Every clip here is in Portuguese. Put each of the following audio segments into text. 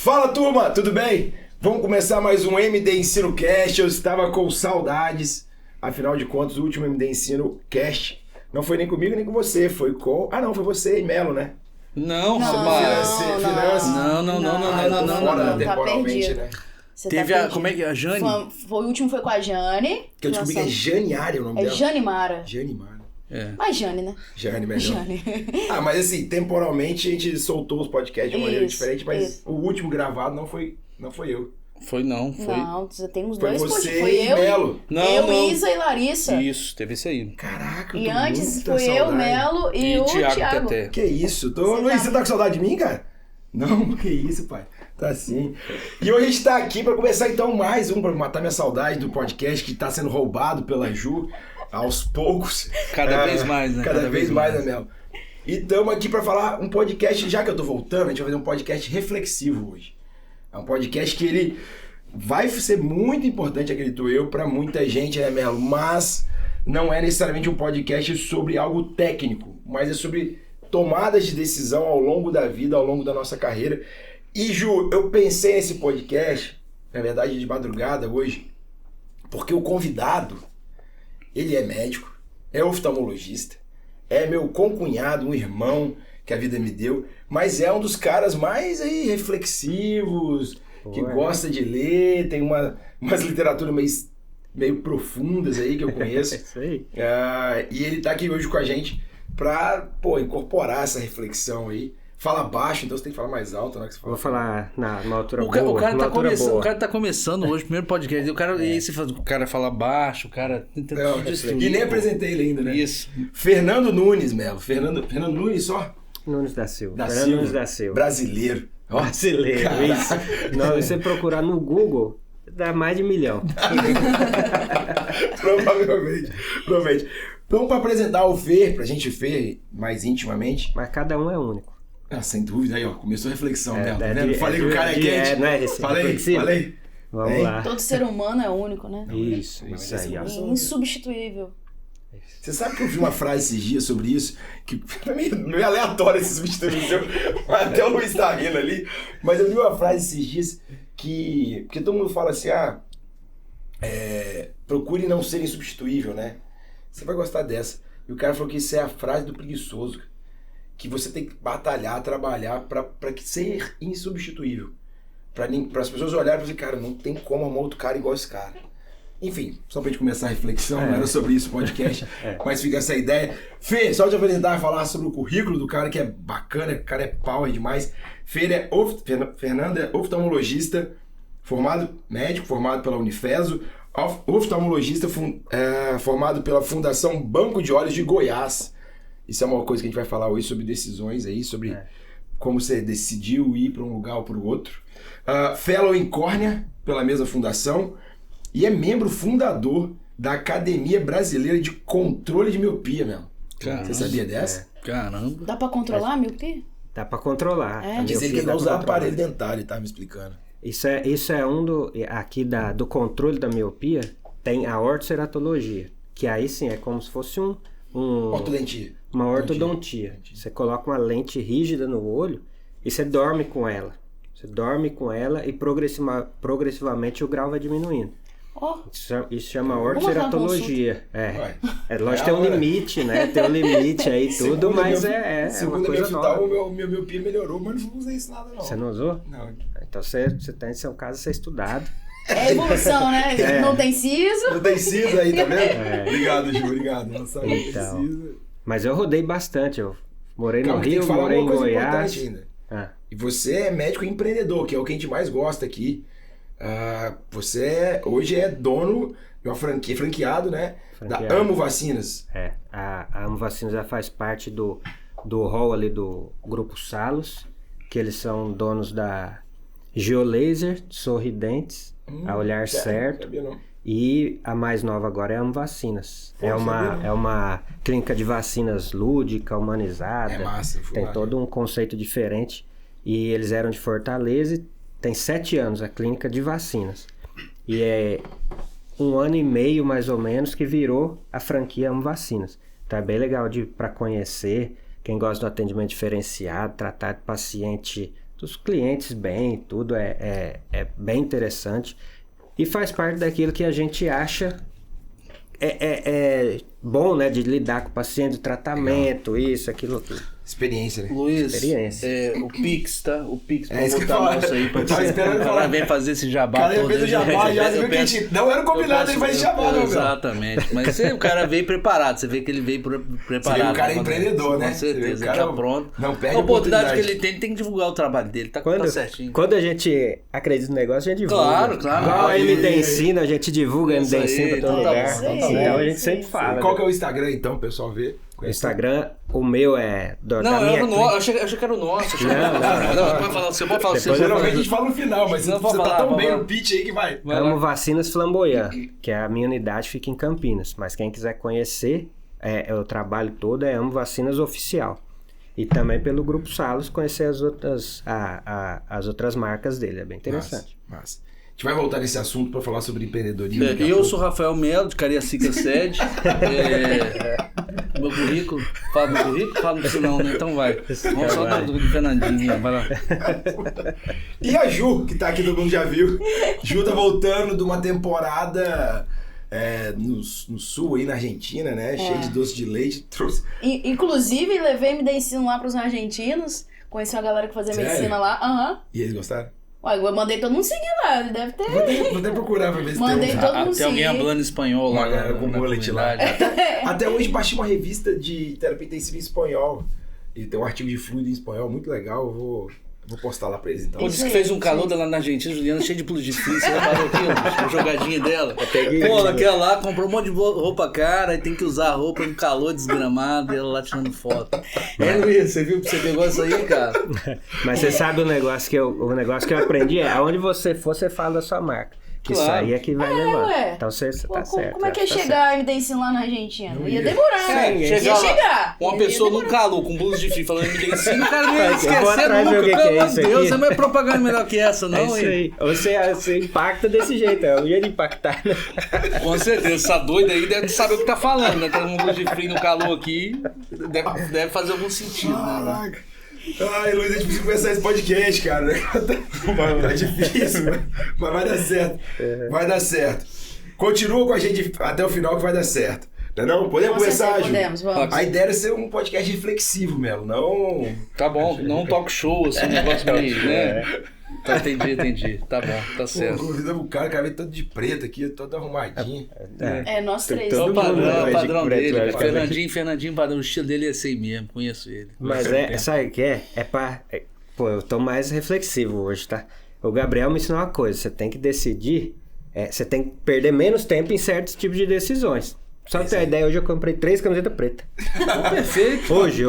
Fala, turma, tudo bem? Vamos começar mais um MD Ensino Cast. Eu estava com saudades. Afinal de contas, o último MD Ensino Cast não foi nem comigo nem com você, foi com... Ah, não, foi você e Melo, né? Não, Finanças. Não. Temporalmente, né? Teve a... Como é que é? A Jane? O último foi com a Jane. Que eu descobri que é Janiária o nome dela. É Janimara. Janimara. É. Mas Jane, né? Jane, melhor. Jane. Ah, mas assim, temporalmente a gente soltou os podcasts de uma maneira diferente, mas o último gravado não foi eu. Foi. Não, você tem uns Foi dois você Foi e eu, Melo. Isa e Larissa. Isso, teve esse aí. Caraca, eu E tô antes muita foi eu, saudade. Melo e o Thiago. Teté. Que isso? Luiz, você tá com saudade de mim, cara? Não, que isso, pai. Tá sim. E hoje a gente tá aqui pra começar então mais um, pra matar minha saudade do podcast que tá sendo roubado pela Ju aos poucos. Cada vez mais, né? Cada vez mais, né, Melo? E estamos aqui pra falar um podcast, já que eu tô voltando, a gente vai fazer um podcast reflexivo hoje. É um podcast que ele vai ser muito importante, acredito eu, pra muita gente, né, Melo? Mas não é necessariamente um podcast sobre algo técnico, mas é sobre tomadas de decisão ao longo da vida, ao longo da nossa carreira. E, Ju, eu pensei nesse podcast, na verdade, de madrugada hoje, porque o convidado, ele é médico, é oftalmologista, é meu concunhado, um irmão que a vida me deu, mas é um dos caras mais aí reflexivos, que gosta de ler, tem umas literaturas meio profundas aí que eu conheço. Isso aí. E ele tá aqui hoje com a gente pra, incorporar essa reflexão aí. Fala baixo, então você tem que falar mais alto, né? Que você fala. Vou falar numa altura O boa. cara tá começando hoje, primeiro podcast. O cara fala baixo, o cara tenta destruir. E nem apresentei ele ainda, né? Isso. Fernando Nunes, Melo. Fernando Nunes só? Nunes da Silva. Nunes da Silva. Brasileiro. Brasileiro, isso. Não, você procurar no Google, dá mais de 1 milhão. Provavelmente. Então, para apresentar o Fer, pra gente ver mais intimamente. Mas cada um é único. Ah, sem dúvida, aí ó, começou a reflexão, Melo. Tá vendo? Falei que o cara é quente. Não é esse Falei. Vamos lá. Todo ser humano é único, né? Isso aí, ó. Insubstituível. Você sabe que eu vi uma frase esses dias sobre isso, que pra mim é meio aleatório esse substituição, até o Luiz tá rindo ali, mas eu vi uma frase esses dias porque todo mundo fala assim, procure não ser insubstituível, né? Você vai gostar dessa. E o cara falou que isso é a frase do preguiçoso, que você tem que batalhar, trabalhar pra ser insubstituível. Pra as pessoas olharem e falarem, cara, não tem como amar outro cara igual esse cara. Enfim, só pra gente começar a reflexão, não era sobre isso o podcast, mas fica essa ideia. Fê, só te apresentar e falar sobre o currículo do cara, que é bacana, o cara é power demais. Fernando é oftalmologista, médico formado pela Unifeso, oftalmologista formado pela Fundação Banco de Olhos de Goiás. Isso é uma coisa que a gente vai falar hoje sobre decisões aí, sobre como você decidiu ir para um lugar ou para o outro. Fellow em córnea pela mesma fundação e é membro fundador da Academia Brasileira de Controle de Miopia, mesmo. Você sabia dessa? Caramba. Dá pra controlar a miopia? Dá pra controlar. Dizer que não usar aparelho dentário, tá me explicando. Isso é aqui do controle da miopia, tem a ortoceratologia, que aí sim é como se fosse ortodontia. Uma ortodontia. Você coloca uma lente rígida no olho e você dorme com ela. Você dorme com ela e progressivamente o grau vai diminuindo. Isso chama ortoceratologia. Lógico, tem um limite, né? Tem um limite aí tudo, mas é uma coisa nova. O meu miopia melhorou, mas não usei isso nada não. Você não usou? Não. Então você tem, em seu caso, ser estudado. É evolução, né? Não tem siso. Não tem siso aí, tá vendo? Obrigado, Ju, obrigado. Não sabia então, siso. Mas eu rodei bastante, eu morei no Rio, morei em Goiás. E você é médico e empreendedor, que é o que a gente mais gosta aqui. Você hoje é dono de uma franqueado, né? Da Amo Vacinas. A Amo Vacinas já faz parte do hall ali do Grupo Salos, que eles são donos da Geolaser, Sorridentes, a Olhar Certo. E a mais nova agora é a Amo Vacinas. É uma clínica de vacinas lúdica, humanizada. É massa. Tem todo um conceito diferente. E eles eram de Fortaleza e tem 7 anos a clínica de vacinas. E é 1 ano e meio, mais ou menos, que virou a franquia Amo Vacinas. Então é bem legal para conhecer. Quem gosta do atendimento diferenciado, tratar de paciente dos clientes bem, tudo é bem interessante. E faz parte daquilo que a gente acha bom, né? De lidar com o paciente, o tratamento, isso, aquilo, tudo. Experiência, né? Luiz, Experiência. O Pix, tá? O Pix, É isso que eu botar falo. nosso aí pra Eu tava você. esperando O falar. cara vem fazer esse jabá Cara, todo. fez o jabá, já viu que a gente não era combinado, ele faz jabá, não, meu. Exatamente. Mas o cara veio preparado, você vê que ele veio preparado. Você vê que o cara é né? empreendedor, né? Com certeza, Você vê que o cara tá pronto. não perde a oportunidade que oportunidade. ele tem que divulgar o trabalho dele, tá certinho. Quando a gente acredita no negócio, a gente divulga. Claro, claro. Igual a Aí. MD Ensina, a gente divulga a Isso MD aí, Ensina pra todo então tá lugar. bom, tá bom. Então a gente Sim, sempre sim. fala. Qual que é o Instagram, então, o pessoal vê? O Instagram, o meu é... da Não, minha eu clínica. achei que era o nosso. Não. Pode falar o seu, pode falar o seu. Depois Geralmente a gente fala no final, mas Não, você pode tá falar, tão pode bem falar. no pitch aí que vai. Vai lá. Amo Vacinas Flamboyant, que a minha unidade fica em Campinas. Mas quem quiser conhecer o trabalho todo é Amo Vacinas Oficial. E também pelo Grupo Salos conhecer as outras marcas dele. É bem interessante. Massa. A gente vai voltar nesse assunto para falar sobre empreendedorismo. daqui a Eu pouco. sou Rafael Melo, de Cariacica Sede. Meu currículo. Fala meu currículo? Fala no não, né? Então vai. Vamos só do Fernandinho, vai lá. E a Ju, que tá aqui, todo mundo já viu. Ju tá voltando de uma temporada no sul, aí na Argentina, né? Cheio de doce de leite. Trouxe. Inclusive, levei MD Ensino lá pros argentinos. Conheci uma galera que fazia Sério? medicina lá. Aham. E eles gostaram? Ué, eu mandei todo mundo seguir lá. Ele deve ter. Vou até procurar pra ver se Mandei tem todo mundo Tem alguém seguir. falando espanhol lá. uma galera com na mullet lá. comunidade. Até hoje baixei uma revista de terapia intensiva em espanhol. E tem um artigo de fluido em espanhol muito legal. Eu vou postar lá pra eles então. Pô, disse que fez um calor lá na Argentina, Juliana, cheio de plus de frio. Você reparou aqui, ó, a jogadinha dela. Pô, naquela lá, comprou um monte de roupa cara e tem que usar a roupa no calor desgramado e ela lá tirando foto. Luiz, você viu que você pegou isso aí, cara? Mas você sabe o negócio que eu aprendi? Aonde você for, você fala da sua marca. Que Claro. isso aí é que vai levar. ué. Então você tá certo. Como é que ia tá chegar a MD Ensino lá na Argentina? Não Ia ia. demorar. Chegar Ia lá, chegar. uma Ia pessoa no demorar. calor, com blusa de frio, falando MD Ensino, o cara não ia Eu vou esquecer atrás ver o nunca. que Pelo é amor isso de Deus, aqui. não é propaganda melhor que essa, não, É isso hein? aí. Você impacta desse jeito, é o jeito de impactar, né? Com certeza, essa doida aí deve saber o que tá falando, né? Tá com blusa de frio no calor aqui, deve fazer algum sentido, né? Caraca. Ai, Luiz, a gente precisa começar esse podcast, cara. Tá difícil, mas vai dar certo. Vai dar certo. Continua com a gente até o final que vai dar certo. Não? Podemos Com começar, certeza, Ju? podemos, vamos. A ideia era ser um podcast reflexivo, Melo. Não. Tá bom, não um talk show, assim, um negócio meio, né? Tá, entendi. Tá bom, tá certo. Convidamos o cara veio todo de preto aqui, todo arrumadinho. É, nós três. Todo É o padrão, mundo vai de padrão preto, dele, vai cara. fazer. Fernandinho, padrão, o estilo dele é esse aí mesmo, conheço ele. Mas sabe o que é? Pô, eu tô mais reflexivo hoje, tá? O Gabriel me ensinou uma coisa, você tem que decidir, você tem que perder menos tempo em certos tipos de decisões. Só pra ter uma ideia, hoje eu comprei 3 camisetas pretas. Perfeito. Hoje.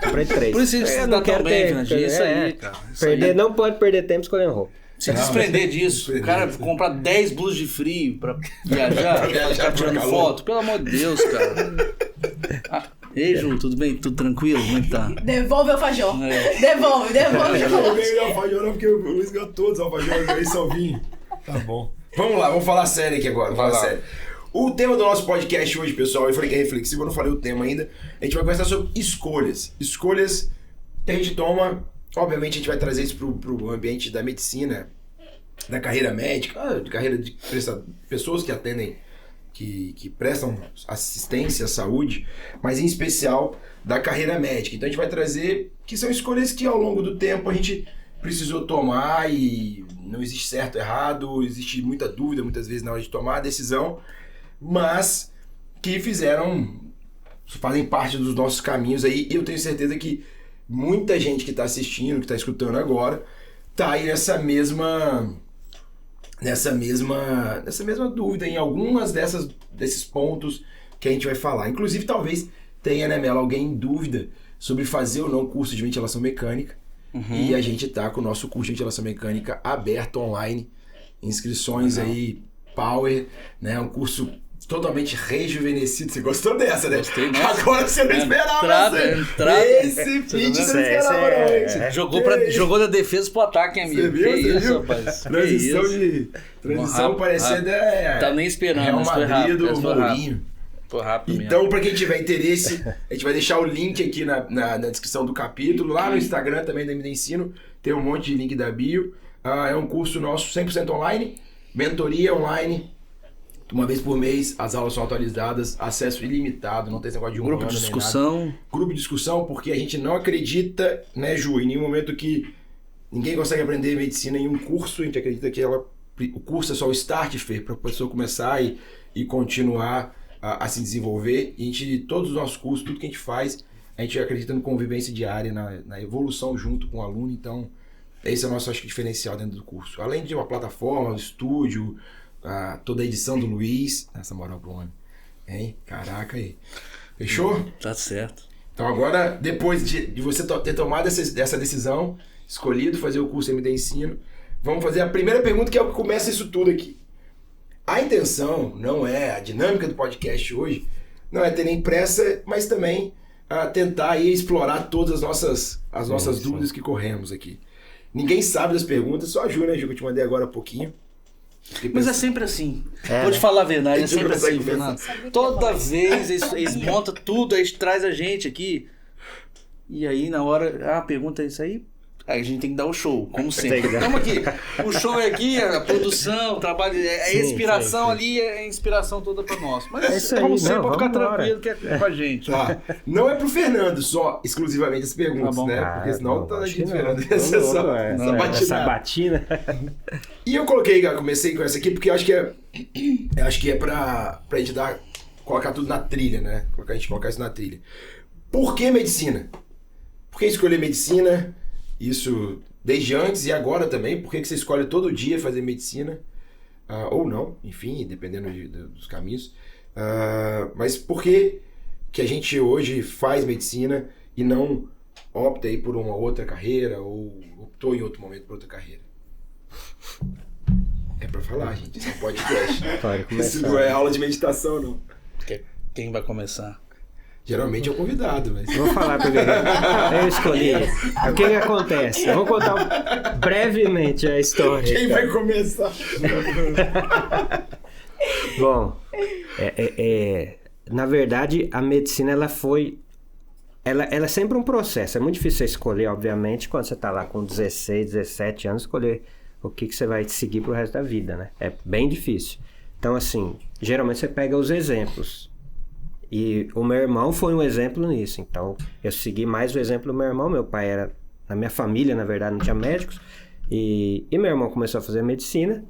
Comprei 3. Por isso você tá tão bem, Fernandinho, isso aí, cara. Isso aí. Não pode perder tempo escolhendo roupa. Se desprender disso, o cara comprar 10 blusas de frio pra viajar, ficar tirando calor. foto, pelo amor de Deus, cara. Ei, Ju, tudo bem? Tudo tranquilo? Como é que tá? Devolve o alfajor. É. Devolve Eu o não chocolate. ganhei alfajor não, porque o Luiz ganhou todos os alfajores, eu ganhei só vinho. Tá bom. Vamos lá, vamos falar sério aqui agora. Vamos falar sério. O tema do nosso podcast hoje, pessoal, eu falei que é reflexivo, eu não falei o tema ainda. A gente vai conversar sobre escolhas. Escolhas que a gente toma. Obviamente a gente vai trazer isso pro ambiente da medicina, da carreira médica, de carreira de pessoas que atendem, que prestam assistência à saúde, mas em especial da carreira médica. Então a gente vai trazer que são escolhas que ao longo do tempo a gente precisou tomar e não existe certo ou errado, existe muita dúvida muitas vezes na hora de tomar a decisão, mas que fazem parte dos nossos caminhos aí, e eu tenho certeza que muita gente que está assistindo, que está escutando agora, tá aí nessa mesma dúvida em algumas desses pontos que a gente vai falar. Inclusive, talvez tenha, né, Melo, alguém em dúvida sobre fazer ou não curso de ventilação mecânica. E a gente tá com o nosso curso de ventilação mecânica aberto online. Inscrições aí, Power, né? Um curso totalmente rejuvenescido. Você gostou dessa, né? Gostei, né? Agora você não esperava, Entrada. Esse pitch você não esperava, não, hein? Você jogou da defesa pro ataque, amigo. Você viu? Que Você isso, viu? rapaz. Que Transição isso. parecendo Tá nem esperando, Real mas foi Madrid rápido, do foi rápido. Mourinho. Foi rápido Então, para quem tiver interesse, a gente vai deixar o link aqui na descrição do capítulo. Lá no Instagram também da MD Ensino, tem um monte de link da bio. É um curso nosso 100% online, mentoria online, uma vez por mês, as aulas são atualizadas, acesso ilimitado, não tem esse negócio de grupo de discussão. Grupo de discussão, porque a gente não acredita, né, Ju, em nenhum momento que ninguém consegue aprender medicina em um curso. A gente acredita que o curso é só o start, Fê, para a pessoa começar e continuar a se desenvolver. E todos os nossos cursos, tudo que a gente faz, a gente acredita no convivência diária, na evolução junto com o aluno. Então, esse é o nosso, acho que, diferencial dentro do curso. Além de uma plataforma, um estúdio, toda a edição do Luiz, essa moral pro homem. Hein? Caraca aí. Fechou? Tá certo. Então agora, depois de você ter tomado essa decisão, escolhido fazer o curso MD Ensino, vamos fazer a primeira pergunta, que é o que começa isso tudo aqui. A intenção não é, a dinâmica do podcast hoje, não é ter nem pressa, mas também tentar aí explorar todas as nossas dúvidas que corremos aqui. Ninguém sabe das perguntas, só a Ju, né, Ju, que eu te mandei agora há pouquinho. Mas é sempre assim. Vou te falar a verdade, é sempre assim, Fernando. Toda vez eles montam tudo, aí traz a gente aqui. E aí, na hora, pergunta isso aí. Aí a gente tem que dar o show, como sempre. Estamos aqui. O show é aqui, a produção, o trabalho, a inspiração ali, é a inspiração toda para nós. Mas como sempre, vou ficar tranquilo que é com a gente. Não é pro Fernando só, exclusivamente, as perguntas, né? Porque senão tá aqui do Fernando. Essa batina. E eu comecei com essa aqui porque eu acho que é pra gente colocar tudo na trilha, né? A gente colocar isso na trilha. Por que medicina? Por que escolher medicina? Isso desde antes e agora também. Por que você escolhe todo dia fazer medicina? Ou não, enfim, dependendo dos caminhos. Mas por que a gente hoje faz medicina e não opta aí por uma outra carreira ou optou em outro momento por outra carreira? É pra falar, gente. Isso é um podcast. Isso não é aula de meditação, não. Quem vai começar? Geralmente é o convidado, mas... Vou falar porque eu escolhi. O que acontece? Eu vou contar brevemente a história. Quem vai começar? Bom, na verdade, a medicina, ela é sempre um processo. É muito difícil você escolher, obviamente, quando você está lá com 16, 17 anos, escolher o que você vai seguir pro resto da vida, né? É bem difícil. Então, assim, geralmente você pega os exemplos. E o meu irmão foi um exemplo nisso. Então, eu segui mais o exemplo do meu irmão. Meu pai era... Na minha família, na verdade, não tinha médicos. E meu irmão começou a fazer medicina.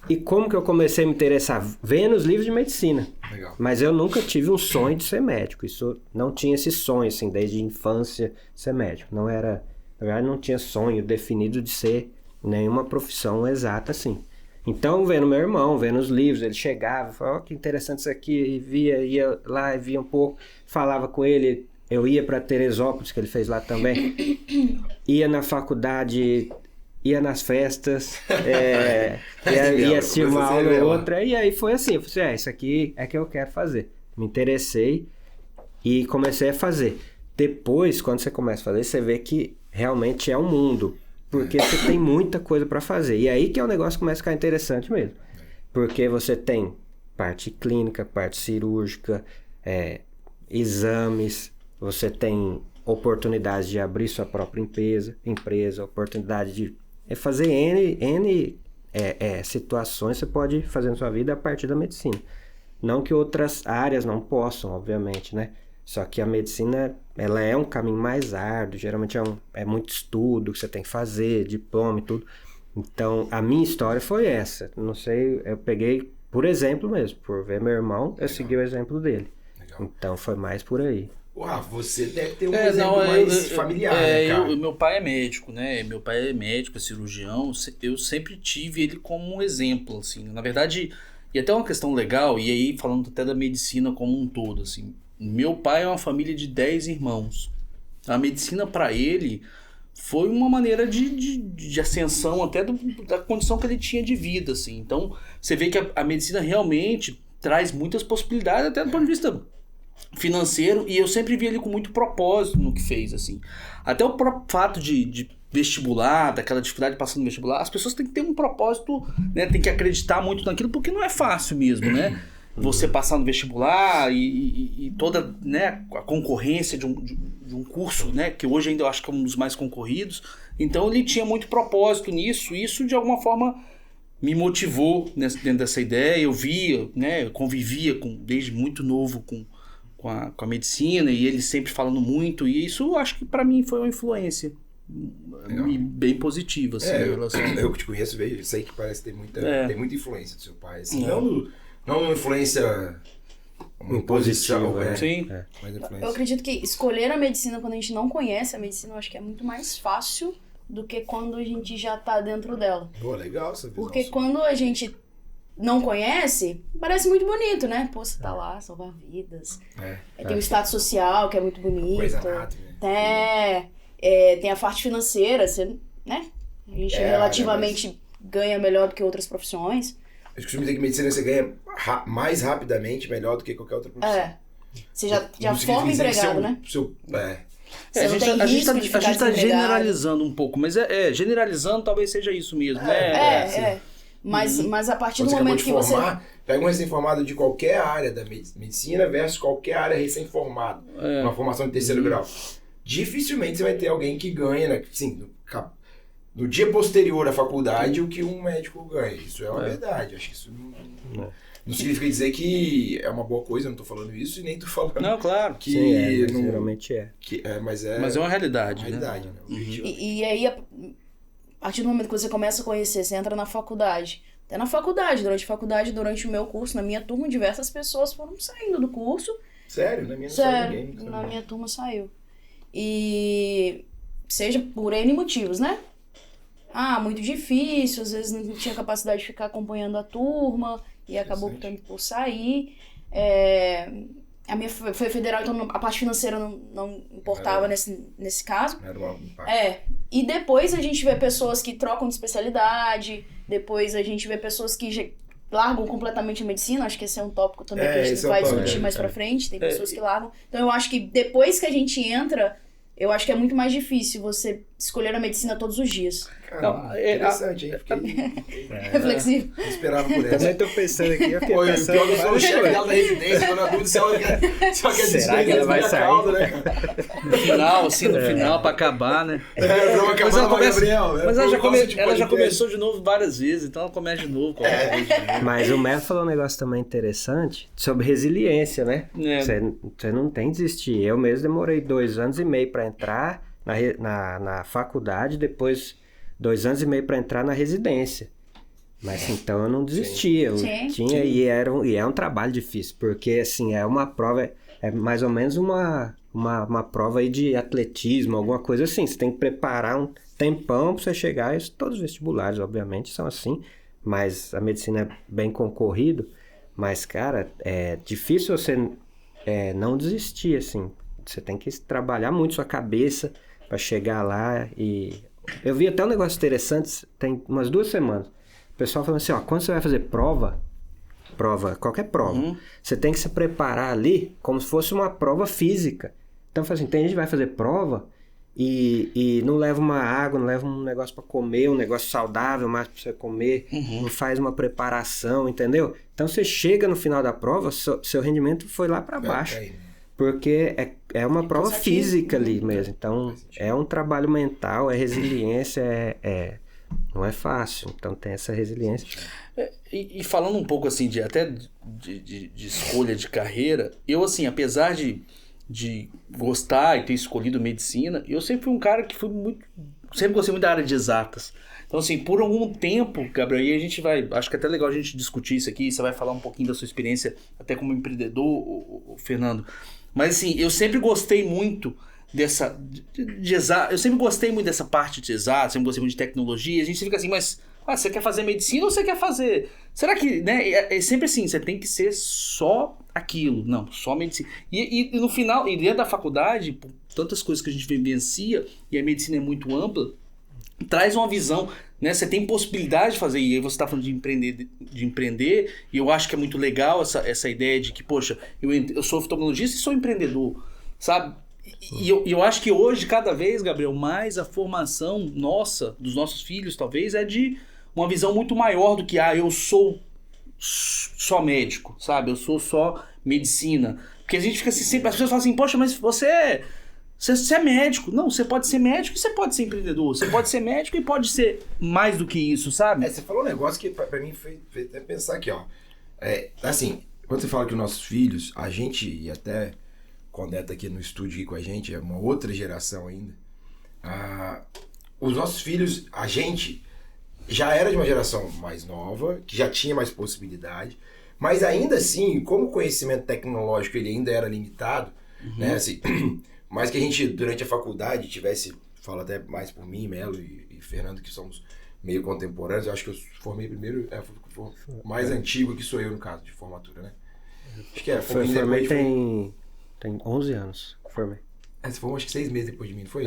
E como que eu comecei a me interessar? Vendo os livros de medicina. Legal. Mas eu nunca tive um sonho de ser médico. Isso não tinha esse sonho, assim, desde a infância, ser médico. Não era... Na verdade, não tinha sonho definido de ser nenhuma profissão exata, assim. Então, vendo meu irmão, vendo os livros, ele chegava, falava, que interessante isso aqui, e ia lá, via um pouco, falava com ele, eu ia para Teresópolis, que ele fez lá também, ia na faculdade, ia nas festas, ia assistir uma aula ou outra, e aí foi assim, eu falei, isso aqui é que eu quero fazer. Me interessei e comecei a fazer. Depois, quando você começa a fazer, você vê que realmente é um mundo. Porque você tem muita coisa para fazer. E aí que o negócio começa a ficar interessante mesmo. Porque você tem parte clínica, parte cirúrgica, exames, você tem oportunidade de abrir sua própria empresa, oportunidade de fazer N situações você pode fazer na sua vida a partir da medicina. Não que outras áreas não possam, obviamente, né? Só que a medicina, ela é um caminho mais árduo, geralmente é muito estudo que você tem que fazer, diploma e tudo. Então, a minha história foi essa. Não sei, eu peguei por exemplo mesmo, por ver meu irmão, eu segui o exemplo dele. Legal. Então, foi mais por aí. Você deve ter um exemplo mais familiar, né, cara? Meu pai é médico, né? Meu pai é médico, é cirurgião. Eu sempre tive ele como um exemplo, assim. Na verdade, e até uma questão legal, e aí falando até da medicina como um todo, assim. Meu pai é uma família de 10 irmãos. A medicina para ele foi uma maneira de ascensão até da condição que ele tinha de vida, assim. Então, você vê que a medicina realmente traz muitas possibilidades até do ponto de vista financeiro, e eu sempre vi ele com muito propósito no que fez, assim. Até o próprio fato de vestibular, daquela dificuldade de passar no vestibular, as pessoas têm que ter um propósito, né? Tem que acreditar muito naquilo, porque não é fácil mesmo, né? você passar no vestibular e toda, né, a concorrência de um curso, né, que hoje ainda eu acho que é um dos mais concorridos. Então ele tinha muito propósito nisso, e isso de alguma forma me motivou dentro dessa ideia. Eu via, né, eu convivia desde muito novo com a medicina, e ele sempre falando muito, e isso eu acho que para mim foi uma influência bem positiva. Assim, em relação... eu que te conheço, vejo, sei que parece ter muita influência do seu pai. Assim, não uma influência... Uma imposição, Sim. Eu acredito que escolher a medicina quando a gente não conhece a medicina, eu acho que é muito mais fácil do que quando a gente já tá dentro dela. Pô, legal essa visão. Porque quando a gente não conhece, parece muito bonito, né? Pô, você tá lá, salvar vidas. Tem o status social, que é muito bonito. Coisa nada, né? Tem a parte financeira, você, né? A gente relativamente ganha melhor do que outras profissões. Eu costumo dizer que medicina você ganha mais rapidamente, melhor do que qualquer outra profissão. Você já forma empregado, né? A gente tá generalizando um pouco, mas generalizando talvez seja isso mesmo. Mas a partir quando do momento que você... Pega um recém-formado de qualquer área da medicina versus qualquer área recém-formado, uma formação de terceiro grau. Dificilmente você vai ter alguém que ganha, né? Assim, no dia posterior à faculdade, o que um médico ganha. Isso é uma verdade. Acho que isso não significa dizer que é uma boa coisa, eu não tô falando isso e nem tô falando... Não, claro. Que Sim, geralmente é. Mas é uma realidade. Né? E aí, a partir do momento que você começa a conhecer, você entra na faculdade. Até na faculdade, durante o meu curso, na minha turma, diversas pessoas foram saindo do curso. Sério? Na minha não saiu ninguém. Na minha turma saiu. E seja por N motivos, né? Muito difícil, às vezes não tinha capacidade de ficar acompanhando a turma e acabou optando por sair. A minha foi federal, então a parte financeira não importava nesse caso. Era uma E depois a gente vê pessoas que trocam de especialidade, depois a gente vê pessoas que largam completamente a medicina. Acho que esse é um tópico também que a gente vai discutir mais pra frente. Tem pessoas que largam. Então eu acho que depois que a gente entra, eu acho que é muito mais difícil você escolher a medicina todos os dias. Caramba, interessante, hein? Fiquei reflexivo. Não esperava por essa. Também tô pensando aqui. Eu sou o chefe dela da residência, tô na dúvida se ela quer Será que ela vai sair? Calda, né? No final, pra acabar, né? Mas ela começa... Mas ela já começou de novo várias vezes, então ela começa de novo. Mas o Melo falou um negócio também interessante sobre resiliência, né? Você não tem que desistir. Eu mesmo demorei 2 anos e meio pra entrar na faculdade, depois 2 anos e meio para entrar na residência. Mas então eu não desisti. Eu tinha. E é um trabalho difícil, porque assim, é uma prova, é mais ou menos uma prova aí de atletismo, alguma coisa assim. Você tem que preparar um tempão para você chegar. Todos os vestibulares, obviamente, são assim, mas a medicina é bem concorrido. Mas, cara, é difícil você não desistir, assim. Você tem que trabalhar muito sua cabeça para chegar lá. E eu vi até um negócio interessante, tem umas 2 semanas. O pessoal falando assim, quando você vai fazer prova, qualquer prova, você tem que se preparar ali como se fosse uma prova física. Então, assim, tem gente que vai fazer prova e não leva uma água, não leva um negócio para comer, um negócio saudável mais para você comer, não faz uma preparação, entendeu? Então, você chega no final da prova, seu rendimento foi lá para baixo. Porque é uma prova física ali mesmo. Então, é um trabalho mental, é resiliência, não é fácil. Então, tem essa resiliência. E falando um pouco assim, até de escolha de carreira, eu assim, apesar de gostar e ter escolhido medicina, eu sempre fui um cara que sempre gostei muito da área de exatas. Então, assim, por algum tempo, Gabriel, e a gente acho que é até legal a gente discutir isso aqui, você vai falar um pouquinho da sua experiência até como empreendedor, o Fernando. Mas assim, eu sempre gostei muito dessa eu sempre gostei muito dessa parte de exato, sempre gostei muito de tecnologia. A gente fica assim, mas você quer fazer medicina ou você quer fazer... Será que, né, é sempre assim, você tem que ser só aquilo. Não, só medicina. E no final, e dentro da faculdade, por tantas coisas que a gente vivencia, e a medicina é muito ampla, traz uma visão, né? Você tem possibilidade de fazer, e aí você está falando de empreender, e eu acho que é muito legal essa ideia de que, poxa, eu sou oftalmologista e sou empreendedor, sabe? E eu acho que hoje, cada vez, Gabriel, mais a formação nossa, dos nossos filhos, talvez, é de uma visão muito maior do que, eu sou só médico, sabe? Eu sou só medicina. Porque a gente fica assim, sempre, as pessoas falam assim, poxa, mas você é médico. Não, você pode ser médico e você pode ser empreendedor. Você pode ser médico e pode ser mais do que isso, sabe? Você falou um negócio que pra mim fez até pensar aqui, ó. Assim, quando você fala que os nossos filhos, a gente, e até quando tá aqui no estúdio aqui com a gente, é uma outra geração ainda. Os nossos filhos, a gente já era de uma geração mais nova, que já tinha mais possibilidade, mas ainda assim, como o conhecimento tecnológico ele ainda era limitado, né, assim, mas que a gente, durante a faculdade, tivesse, falo até mais por mim, Melo e Fernando, que somos meio contemporâneos, eu acho que eu formei primeiro, mais antigo que sou eu, no caso, de formatura, né? Acho que formei tem 11 anos, formei. Você formou acho que 6 meses depois de mim, não foi?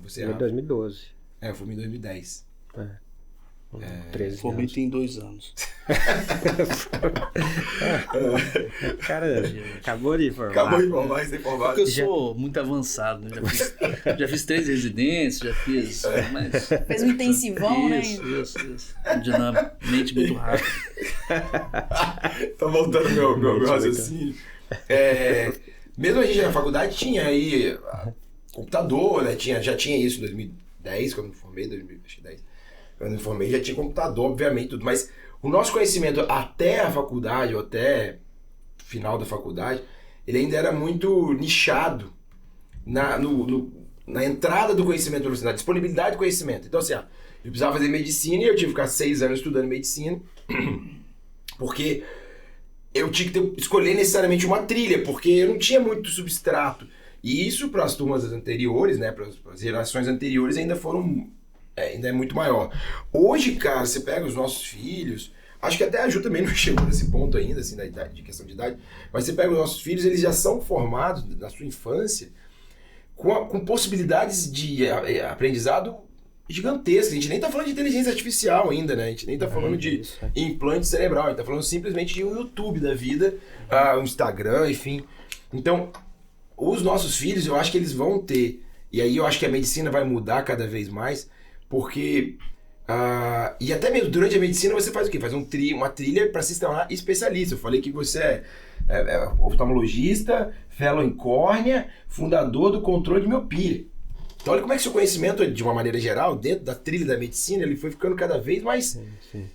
Você em 2012. Eu formei em 2010. 13 formei anos. tem 2 anos. Cara, acabou de formar. Acabou de formar, sem formar. Porque eu sou muito avançado, né? Já fiz 3 residências, já fiz... Mas... Fez um intensivão, né? Isso. Dinamicamente muito rápido. Tá voltando meu raciocínio. Mesmo a gente na faculdade tinha aí computador, né? Já tinha isso em 2010, quando eu me formei, 2010. Quando eu me formei já tinha computador, obviamente, tudo. Mas o nosso conhecimento até a faculdade, ou até o final da faculdade, ele ainda era muito nichado na entrada do conhecimento, na disponibilidade do conhecimento. Então, assim, eu precisava fazer medicina e eu tive que ficar 6 anos estudando medicina, porque eu tinha que escolher necessariamente uma trilha, porque eu não tinha muito substrato. E isso para as turmas anteriores, né, para as gerações anteriores, ainda é muito maior. Hoje, cara, você pega os nossos filhos, acho que até a Ju também não chegou nesse ponto ainda, assim, da idade, de questão de idade, mas você pega os nossos filhos, eles já são formados na sua infância com possibilidades de aprendizado gigantescas. A gente nem tá falando de inteligência artificial ainda, né? A gente nem tá falando de implante cerebral, a gente tá falando simplesmente de um YouTube da vida, um Instagram, enfim. Então, os nossos filhos, eu acho que eles vão ter, e aí eu acho que a medicina vai mudar cada vez mais, porque, e até mesmo durante a medicina você faz o quê? Faz uma trilha para se tornar especialista. Eu falei que você é oftalmologista, fellow em córnea, fundador do controle de miopia. Então olha como é que seu conhecimento, de uma maneira geral, dentro da trilha da medicina, ele foi ficando cada vez mais... Sim.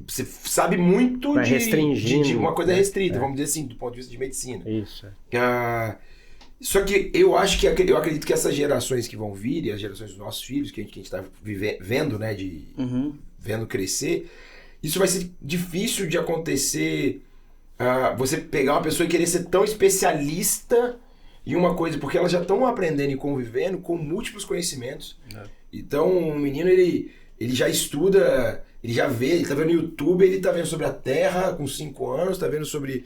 Você sabe muito de uma coisa restrita, vamos dizer assim, do ponto de vista de medicina. Isso. Só que eu acredito que essas gerações que vão vir, e as gerações dos nossos filhos, que a gente está vendo, né, vendo crescer, isso vai ser difícil de acontecer, você pegar uma pessoa e querer ser tão especialista em uma coisa, porque elas já estão aprendendo e convivendo com múltiplos conhecimentos. Então, o menino, ele já estuda, ele já vê, ele tá vendo no YouTube, ele tá vendo sobre a Terra com 5 anos, tá vendo sobre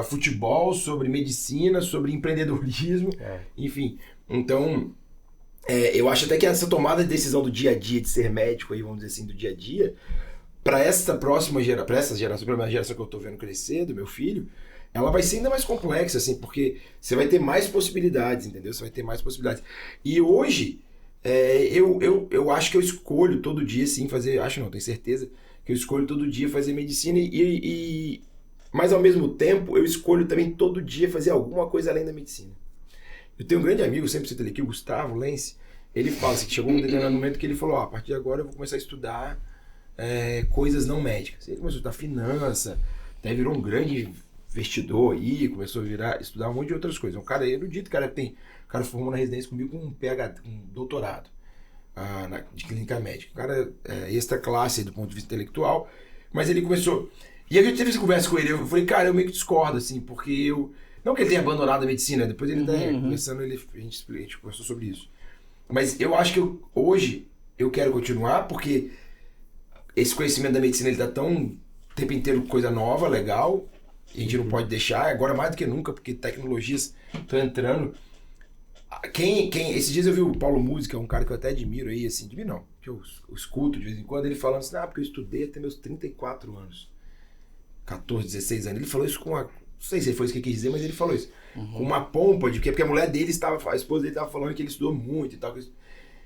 futebol, sobre medicina, sobre empreendedorismo, enfim. Então, eu acho até que essa tomada de decisão do dia a dia, de ser médico aí, vamos dizer assim, do dia a dia, para essa próxima geração, para essa geração, pela geração que eu tô vendo crescer, do meu filho, ela vai ser ainda mais complexa, assim, porque você vai ter mais possibilidades, entendeu? Você vai ter mais possibilidades. E hoje... eu acho que eu escolho todo dia, sim, fazer... Acho não, tenho certeza que eu escolho todo dia fazer medicina mas ao mesmo tempo eu escolho também todo dia fazer alguma coisa além da medicina. Eu tenho um grande amigo, sempre cito ele aqui, o Gustavo Lense. Ele fala assim, que chegou um determinado momento que ele falou, a partir de agora eu vou começar a estudar coisas não médicas. Ele começou a estudar finança, até virou um grande investidor aí, começou a estudar um monte de outras coisas. Um cara erudito, o cara formou na residência comigo com um PhD, um doutorado de clínica médica. O cara é extra classe do ponto de vista intelectual, mas ele começou... E aí eu tive essa conversa com ele, eu falei, cara, eu meio que discordo, assim, porque eu... Não que ele tenha abandonado a medicina, depois ele tá conversando, a gente conversou sobre isso. Mas eu acho que hoje eu quero continuar, porque esse conhecimento da medicina, ele tá tão... o tempo inteiro coisa nova, legal, e a gente não pode deixar, agora mais do que nunca, porque tecnologias estão entrando... Esses dias eu vi o Paulo Música, um cara que eu até admiro aí, assim, admiro não, que eu escuto de vez em quando, ele falando assim, porque eu estudei até meus 34 anos, 14, 16 anos, ele falou isso com não sei se foi isso que ele quis dizer, mas ele falou isso, com uma pompa, porque a mulher dele a esposa dele estava falando que ele estudou muito e tal,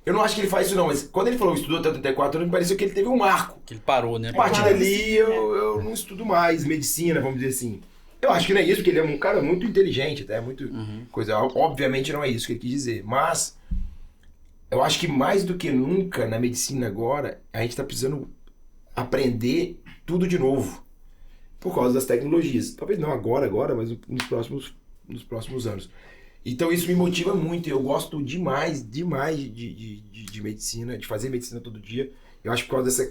Eu não acho que ele faz isso não, mas quando ele falou que estudou até 34 anos, me pareceu que ele teve um marco. Que ele parou, né? A partir dali eu não estudo mais medicina, vamos dizer assim. Eu acho que não é isso, porque ele é um cara muito inteligente, até muito coisa. Obviamente não é isso que ele quis dizer, mas eu acho que mais do que nunca na medicina agora, a gente está precisando aprender tudo de novo por causa das tecnologias. Talvez não agora, mas nos próximos anos. Então isso me motiva muito, eu gosto demais de medicina, de fazer medicina todo dia. Eu acho que por causa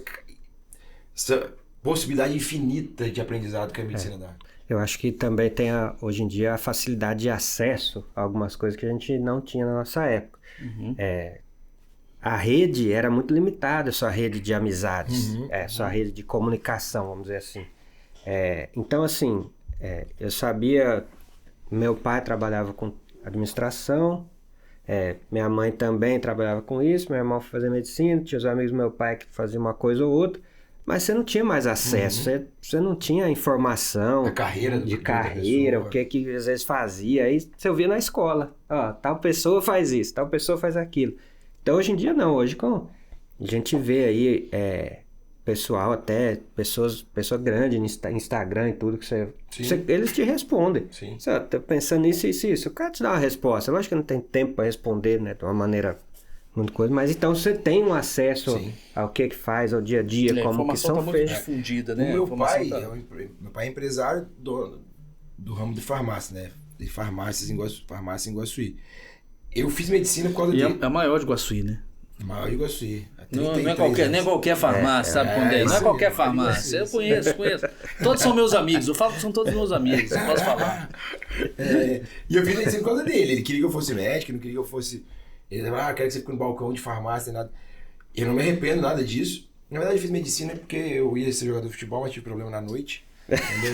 dessa possibilidade infinita de aprendizado que a medicina dá. Eu acho que também tem, hoje em dia, a facilidade de acesso a algumas coisas que a gente não tinha na nossa época. A rede era muito limitada, só a rede de amizades, só a rede de comunicação, vamos dizer assim. Então, assim, eu sabia, meu pai trabalhava com administração, minha mãe também trabalhava com isso, meu irmão foi fazer medicina, tinha os amigos do meu pai que faziam uma coisa ou outra, mas você não tinha mais acesso, você não tinha informação a carreira de carreira, o que às vezes fazia, aí você ouvia na escola, tal pessoa faz isso, tal pessoa faz aquilo. Então hoje em dia não, hoje a gente vê aí pessoal, até pessoas grandes no Instagram e tudo, eles te respondem. Você tá pensando nisso, isso, eu quero te dar uma resposta. Lógico que não tem tempo para responder, né, de uma maneira muito coisa, mas então você tem um acesso ao que faz, ao dia a dia, como que são feitos. Muito difundida, né? Meu pai é empresário do ramo de farmácia, né? De farmácia em Iguaçuí. Eu fiz medicina por causa dele. É a maior de Iguaçuí, né? Maior de Iguaçuí. Não é qualquer farmácia, sabe quando é? Não é qualquer farmácia. Eu conheço. Todos são meus amigos. Eu falo que são todos meus amigos. Eu posso falar. E eu fiz medicina por causa dele. Ele queria que eu fosse médico, não queria que eu fosse... Ele falava, quero que você fique no balcão de farmácia, nada. Eu não me arrependo nada disso. Na verdade, eu fiz medicina porque eu ia ser jogador de futebol, mas tive problema na noite. Entendeu?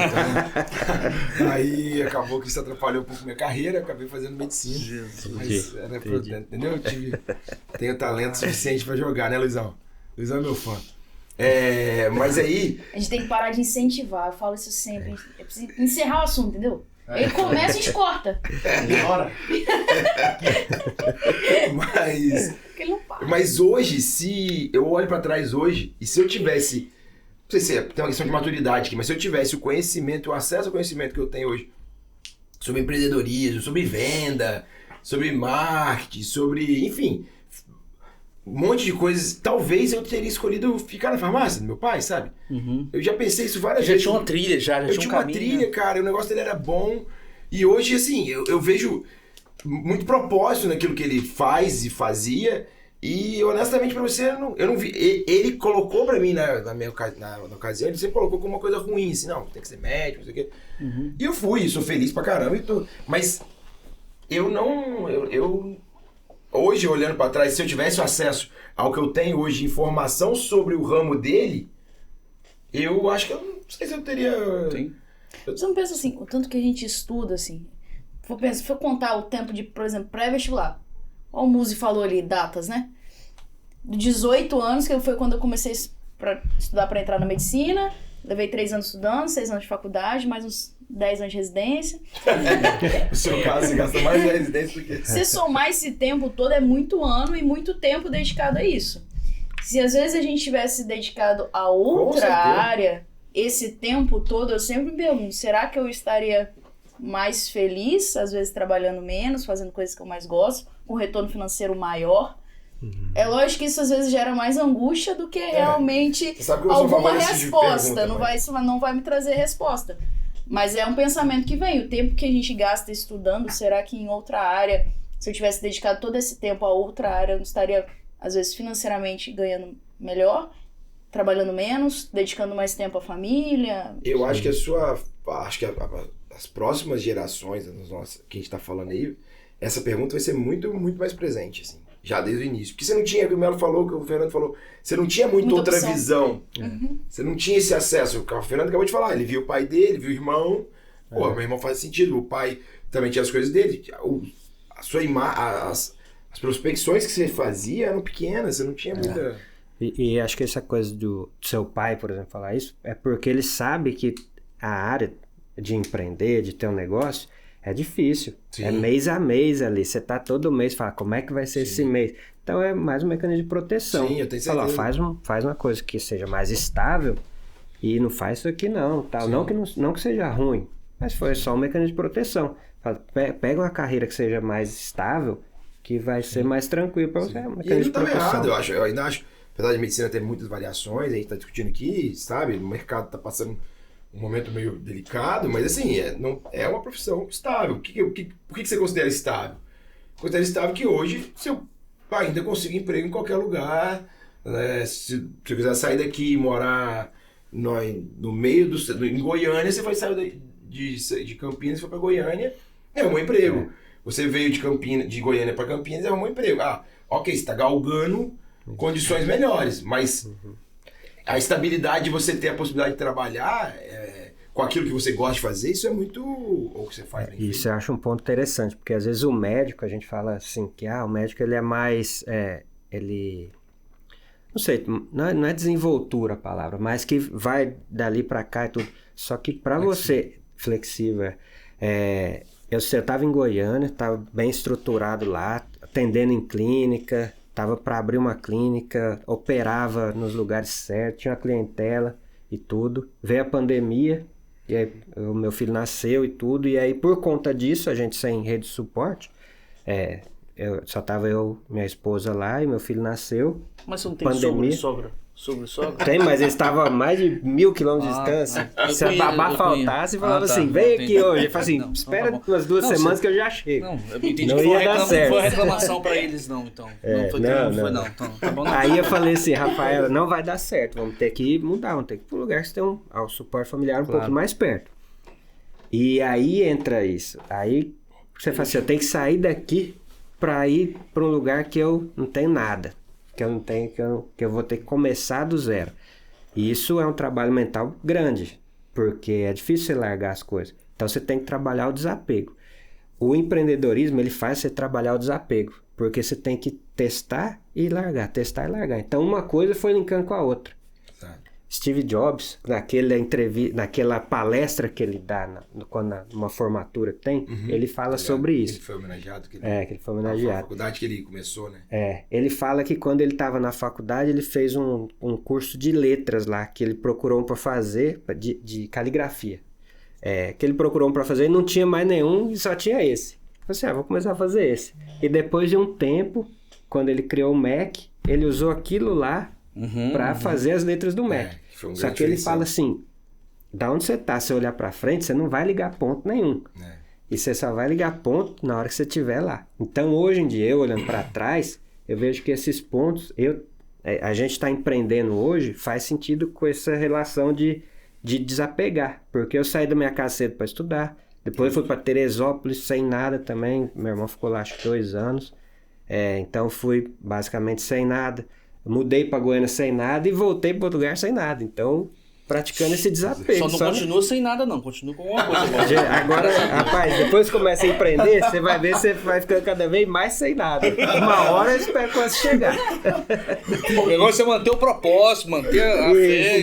Então, aí acabou que isso atrapalhou um pouco minha carreira, acabei fazendo medicina. Mas era entendeu? Tenho talento suficiente pra jogar, né, Luizão? Luizão é meu fã. Mas aí... A gente tem que parar de incentivar, eu falo isso sempre. É preciso encerrar o assunto, entendeu? Ele começa e a gente corta. Bora. Mas hoje, se eu olho pra trás hoje, e se eu tivesse... Não sei se tem uma questão de maturidade aqui, mas se eu tivesse o conhecimento, o acesso ao conhecimento que eu tenho hoje sobre empreendedorismo, sobre venda, sobre marketing, sobre, enfim, um monte de coisas, talvez eu teria escolhido ficar na farmácia do meu pai, sabe? Eu já pensei isso várias vezes. Já tinha uma trilha, eu tinha uma trilha, cara, o negócio dele era bom, e hoje, assim, eu vejo muito propósito naquilo que ele faz e fazia. E honestamente pra você, eu não vi. Ele colocou pra mim na ocasião, ele sempre colocou como uma coisa ruim, assim, não, tem que ser médico, não sei o quê. E eu fui, sou feliz pra caramba e tudo. Mas eu não. Hoje, olhando pra trás, se eu tivesse acesso ao que eu tenho hoje de informação sobre o ramo dele, eu acho que eu não sei se eu teria. Sim. Você não pensa assim, o tanto que a gente estuda, assim. Se for contar o tempo de, por exemplo, pré-vestibular. Olha o Muzi falou ali, datas, né? De 18 anos, que foi quando eu comecei a estudar para entrar na medicina. Levei 3 anos estudando, 6 anos de faculdade, mais uns 10 anos de residência. No seu caso, você gasta mais de residência do que... Se somar esse tempo todo, é muito ano e muito tempo dedicado a isso. Se às vezes a gente tivesse dedicado a outra área, esse tempo todo, eu sempre me pergunto, será que eu estaria mais feliz, às vezes trabalhando menos, fazendo coisas que eu mais gosto, com retorno financeiro maior? É lógico que isso às vezes gera mais angústia do que realmente alguma resposta. Não vai me trazer resposta. Mas é um pensamento que vem. O tempo que a gente gasta estudando, será que em outra área, se eu tivesse dedicado todo esse tempo a outra área, eu não estaria, às vezes, financeiramente ganhando melhor, trabalhando menos, dedicando mais tempo à família? Eu acho que as próximas gerações, que a gente tá falando aí, essa pergunta vai ser muito, muito mais presente, assim. Já desde o início. Porque você não tinha, o que o Melo falou, o que o Fernando falou, você não tinha muita outra opção. Visão. Você não tinha esse acesso. O Fernando acabou de falar, ele viu o pai dele, viu o irmão. Pô, meu irmão faz sentido. O pai também tinha as coisas dele. As prospecções que você fazia eram pequenas, você não tinha muita... E acho que essa coisa do seu pai, por exemplo, falar isso, é porque ele sabe que a área de empreender, de ter um negócio, é difícil. Sim. É mês a mês ali. Você tá todo mês, fala, como é que vai ser esse mês? Então é mais um mecanismo de proteção. Sim, eu tenho certeza. Fala, faz uma coisa que seja mais estável e não faz isso aqui não. Tal. Não que seja ruim, mas foi só um mecanismo de proteção. Fala, pega uma carreira que seja mais estável, que vai ser mais tranquilo para você. É um E ele não mecanismo de estava proteção. errado, eu ainda acho. Apesar de medicina ter muitas variações, a gente está discutindo aqui, sabe? O mercado está passando um momento meio delicado, mas assim, é uma profissão estável. Por que você considera estável? Considero estável que hoje você ainda consiga emprego em qualquer lugar. Né? Se você quiser sair daqui e morar no meio em Goiânia, você vai sair de Campinas e for para Goiânia, arrumou emprego. Você veio de Goiânia para Campinas e arrumou emprego. Ok, você está galgando condições melhores, mas a estabilidade de você ter a possibilidade de trabalhar com aquilo que você gosta de fazer, isso é muito... Ou que você faz, né? Isso eu acho um ponto interessante, porque às vezes o médico, a gente fala assim, que o médico ele é mais... ele... Não sei, não é desenvoltura a palavra, mas que vai dali para cá e tudo. Só que para você... Flexível. Eu estava em Goiânia, estava bem estruturado lá, atendendo em clínica, estava para abrir uma clínica, operava nos lugares certos, tinha uma clientela e tudo. Veio a pandemia, e aí o meu filho nasceu e tudo, e aí por conta disso, a gente sem rede de suporte, só estava minha esposa lá e meu filho nasceu. Mas você não tem sogro e sogra? Tem, mas ele estava a mais de 1.000 quilômetros de distância. Se a babá faltasse, falava assim, vem aqui hoje. Eu falava assim, espera umas 2 semanas que eu já chego. Não, eu entendi não que ia dar certo. Não foi reclamação pra eles não, então. Não foi. Então, tá bom, não. Aí eu falei assim, Rafaela, não vai dar certo, vamos ter que mudar, vamos ter que ir para um lugar que você tem o suporte familiar um pouco mais perto. E aí entra isso. Aí você fala assim, eu tenho que sair daqui para ir para um lugar que eu não tenho nada. Que eu não tenho, que eu vou ter que começar do zero. E isso é um trabalho mental grande, porque é difícil você largar as coisas. Então você tem que trabalhar o desapego. O empreendedorismo, ele faz você trabalhar o desapego, porque você tem que testar e largar. Então uma coisa foi linkando com a outra. Steve Jobs, naquela palestra que ele dá, numa formatura que tem, ele fala sobre isso. Ele foi homenageado. Que ele foi homenageado. Na faculdade que ele começou, né? Ele fala que quando ele estava na faculdade, ele fez um curso de letras lá, que ele procurou para fazer, de caligrafia. Que ele procurou para fazer e não tinha mais nenhum, e só tinha esse. Eu falei assim, vou começar a fazer esse. E depois de um tempo, quando ele criou o Mac, ele usou aquilo lá para fazer as letras do Mac. Só que ele fala assim, da onde você tá, se olhar para frente, você não vai ligar ponto nenhum. E você só vai ligar ponto na hora que você estiver lá. Então, hoje em dia, eu olhando para trás, eu vejo que esses pontos, a gente está empreendendo hoje, faz sentido com essa relação de desapegar. Porque eu saí da minha casa cedo para estudar, depois eu fui para Teresópolis sem nada também, meu irmão ficou lá acho que 2 anos, então fui basicamente sem nada. Mudei para Goiânia sem nada e voltei para outro lugar sem nada. Então, praticando esse desapego. Só não continua sem nada, não. Continua com alguma coisa. Agora, rapaz, depois que começa a empreender, você vai ver, você vai ficando cada vez mais sem nada. Uma hora eu espero que você chegar. O negócio é manter o propósito, manter a fé.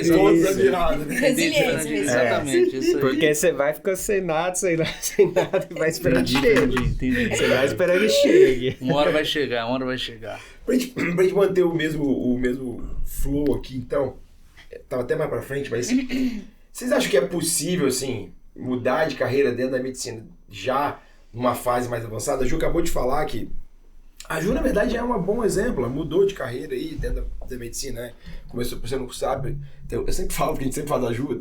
Resiliência. Exatamente. Isso aí. Porque você vai ficando sem nada e vai esperando que chegue. Entendi. Você vai esperando que chegue. Uma hora vai chegar. Pra gente manter o mesmo flow aqui, então, tava até mais pra frente, mas vocês acham que é possível, assim, mudar de carreira dentro da medicina já numa fase mais avançada? A Ju acabou de falar que a Ju, na verdade, é um bom exemplo, ela mudou de carreira aí dentro da medicina, né? Começou, você não sabe, eu sempre falo, porque a gente sempre fala da Ju,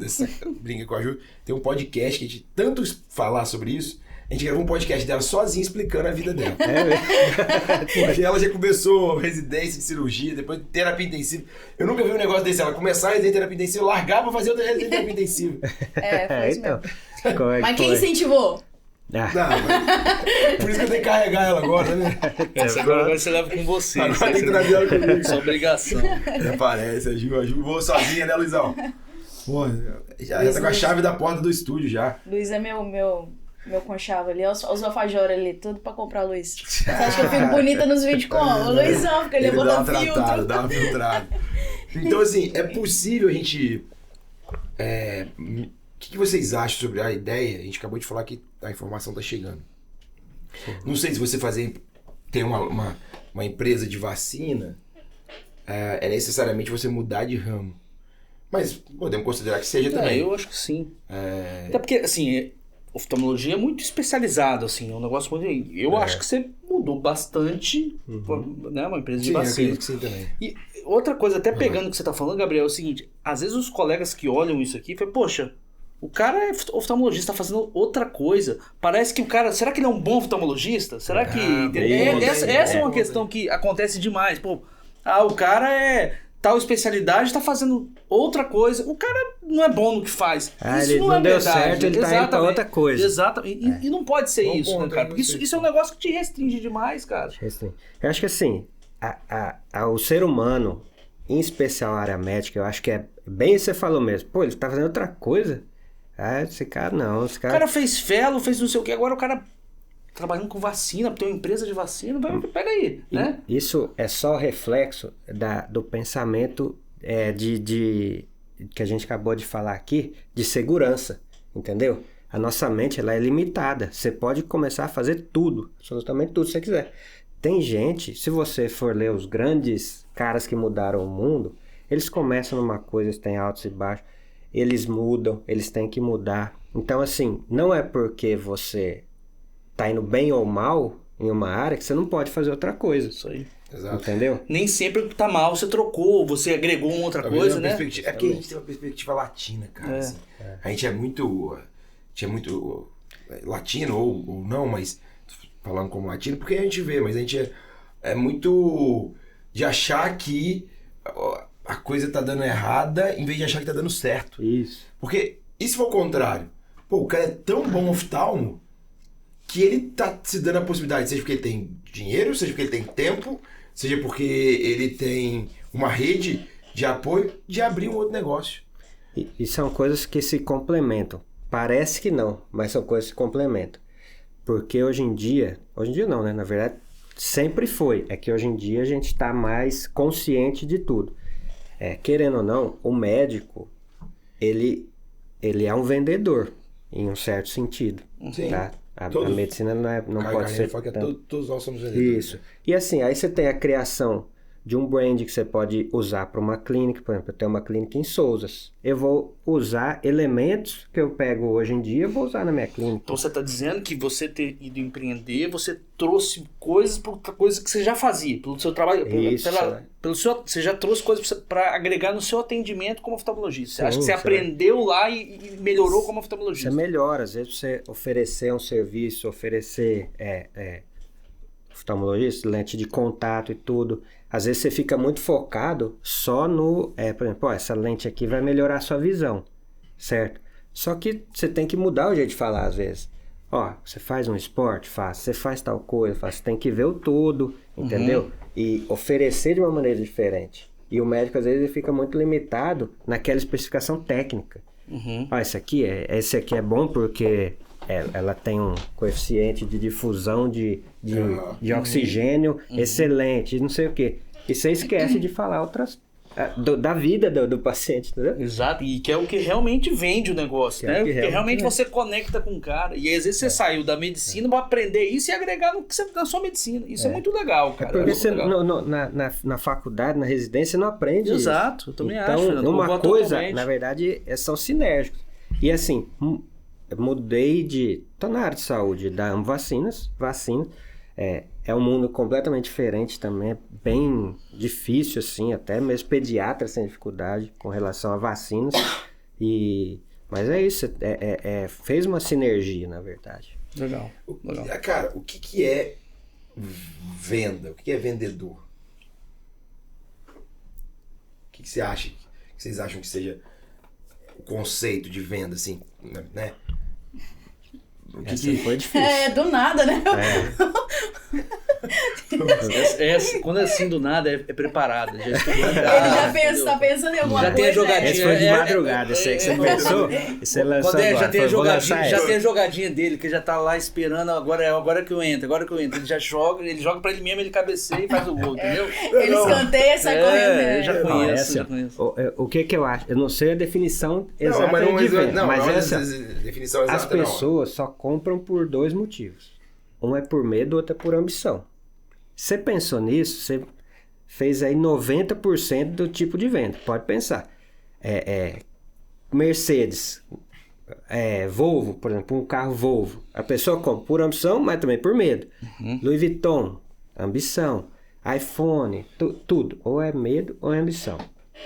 brinca com a Ju, tem um podcast que a gente tanto falar sobre isso. A gente gravou um podcast dela sozinha explicando a vida dela. Porque ela já começou residência de cirurgia, depois terapia intensiva. Eu nunca vi um negócio desse. Ela começava a residência de terapia intensiva, largava pra fazer outra residência de terapia intensiva. Foi isso então. mesmo. Mas quem incentivou? Não, por isso que eu tenho que carregar ela agora, né? Agora você leva com você. Agora tem que trazer ela comigo. Sua obrigação. Parece, a Ju voa sozinha, né, Luizão? Pô, já tá com a chave da porta do estúdio já. Luiz é meu conchavo ali, os alfajores ali, tudo pra comprar o Luiz. Você acha que eu fico bonita nos vídeos como? O Luizão fica ali botando filtro. Dá uma filtrada. Então, assim, é possível a gente que vocês acham sobre a ideia? A gente acabou de falar que a informação tá chegando. Não sei se você tem uma empresa de vacina, é necessariamente você mudar de ramo. Mas podemos considerar que seja também. Eu acho que sim. Até porque, assim, oftalmologia é muito especializado, assim, é um negócio muito... Eu acho que você mudou bastante, né, uma empresa de vacina. Eu acredito que sim também. E outra coisa, até pegando o que você tá falando, Gabriel, é o seguinte, às vezes os colegas que olham isso aqui, falam, poxa, o cara é oftalmologista, tá fazendo outra coisa. Parece que o cara... Será que ele é um bom oftalmologista? Será que... Essa é uma questão que acontece demais. Pô, o cara é tal especialidade, tá fazendo outra coisa. O cara não é bom no que faz. Isso ele não é deu verdade. certo, ele tá indo pra outra coisa. Exatamente. E não pode ser isso, né, cara? Porque isso é um negócio que te restringe demais, cara. Eu acho que assim, o ser humano, em especial a área médica, eu acho que é bem isso que você falou mesmo. Pô, ele tá fazendo outra coisa. Esse cara não. O cara fez fellow, fez não sei o que, agora o cara trabalhando com vacina, tem uma empresa de vacina, pega aí, né? Isso é só reflexo do pensamento que a gente acabou de falar aqui, de segurança, entendeu? A nossa mente, ela é limitada. Você pode começar a fazer tudo, absolutamente tudo que você quiser. Tem gente, se você for ler os grandes caras que mudaram o mundo, eles começam numa coisa, eles têm altos e baixos, eles mudam, eles têm que mudar. Então, assim, não é porque você tá indo bem ou mal em uma área que você não pode fazer outra coisa. Isso aí. Exato. Entendeu? Nem sempre que tá mal você trocou, você agregou uma outra coisa, né? É porque a gente tem uma perspectiva latina, cara. Assim. A gente é muito latino ou não, mas falando como latino, porque a gente vê, mas a gente é muito de achar que a coisa tá dando errada em vez de achar que tá dando certo. Isso. Porque e se for o contrário? Pô, o cara é tão bom oftalmo que ele tá se dando a possibilidade, seja porque ele tem dinheiro, seja porque ele tem tempo, seja porque ele tem uma rede de apoio, de abrir um outro negócio. E são coisas que se complementam. Parece que não, mas são coisas que se complementam. Porque hoje em dia não, né? Na verdade, sempre foi. É que hoje em dia a gente está mais consciente de tudo. Querendo ou não, o médico, ele é um vendedor, em um certo sentido. Sim. Tá? A medicina não pode ser... Todos nós somos vendedores. Isso. E assim, aí você tem a criação de um brand que você pode usar para uma clínica. Por exemplo, eu tenho uma clínica em Souzas. Eu vou usar elementos que eu pego hoje em dia, eu vou usar na minha clínica. Então você está dizendo que você ter ido empreender, você trouxe coisas para outra coisa que você já fazia, pelo seu trabalho, você já trouxe coisas para agregar no seu atendimento como oftalmologista. Você acha que você aprendeu lá e melhorou como oftalmologista? Você melhora, às vezes você oferecer um serviço, oferecer oftalmologista, lente de contato e tudo. Às vezes você fica muito focado só no... por exemplo, essa lente aqui vai melhorar a sua visão, certo? Só que você tem que mudar o jeito de falar às vezes. Você faz um esporte? Faz. Você faz tal coisa? Faz. Você tem que ver o todo, entendeu? E oferecer de uma maneira diferente. E o médico às vezes ele fica muito limitado naquela especificação técnica. Esse aqui é bom porque... ela tem um coeficiente de difusão de oxigênio excelente, não sei o quê. E você esquece de falar outras... da vida do paciente, entendeu? Exato, e que é o que realmente vende o negócio, né? Porque realmente você conecta com o cara. E às vezes você saiu da medicina para aprender isso e agregar na sua medicina. Isso é muito legal, cara. Porque você, na faculdade, na residência, você não aprende isso. Exato, eu também acho. Então, uma coisa, na verdade, são sinérgicos. E assim... Tô na área de saúde, da vacinas. É um mundo completamente diferente também, é bem difícil, assim, até mesmo pediatras têm dificuldade com relação a vacinas. Mas é isso, fez uma sinergia, na verdade. Legal. Cara, o que é venda? O que é vendedor? O que você acha? O que vocês acham que seja o conceito de venda, assim, né? Essa foi difícil. Do nada, né? Quando é assim do nada, é preparado. Já ele já tá pensando em alguma coisa. Já tem a jogadinha. Esse foi de madrugada, esse aí que você pensou. Você lançou agora. Já tem a jogadinha dele, que já tá lá esperando, agora que eu entro. Ele já joga, pra ele mesmo, ele cabeceia e faz o gol, entendeu? Ele escanteia e sai correndo. Eu já conheço. O que eu acho? Eu não sei a definição exata de venda, mas as pessoas só compram por 2 motivos. Um é por medo, outro é por ambição. Você pensou nisso, você fez aí 90% do tipo de venda. Pode pensar. Mercedes, Volvo, por exemplo, um carro Volvo. A pessoa compra por ambição, mas também por medo. Louis Vuitton, ambição. iPhone, tudo. Ou é medo ou é ambição.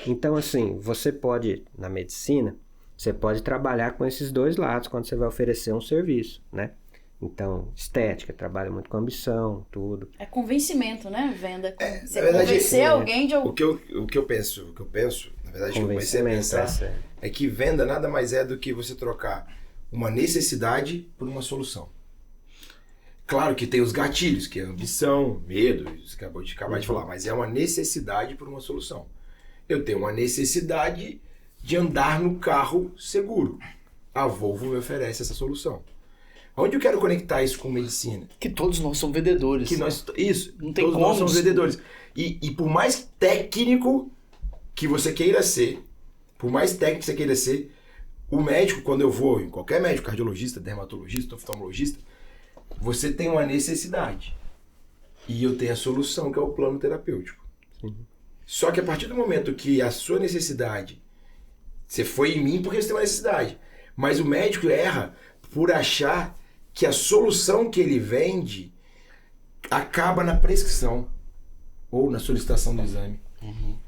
Então, assim, você pode, na medicina, você pode trabalhar com esses 2 lados quando você vai oferecer um serviço, né? Então, estética, trabalha muito com ambição, tudo. É convencimento, né? Venda. Você convencer alguém de algum... O que eu penso, na verdade, que eu comecei a pensar é que venda nada mais é do que você trocar uma necessidade por uma solução. Claro que tem os gatilhos, que é ambição, medo, você acabou de falar, mas é uma necessidade por uma solução. Eu tenho uma necessidade de andar no carro seguro. A Volvo me oferece essa solução. Onde eu quero conectar isso com medicina? Que todos nós somos vendedores. Isso, não tem todos como. Nós somos vendedores. E por mais técnico que você queira ser, o médico, quando eu vou em qualquer médico, cardiologista, dermatologista, oftalmologista, você tem uma necessidade. E eu tenho a solução, que é o plano terapêutico. Sim. Só que a partir do momento que a sua necessidade, você foi em mim porque você tem uma necessidade, mas o médico erra por achar que a solução que ele vende acaba na prescrição ou na solicitação do exame.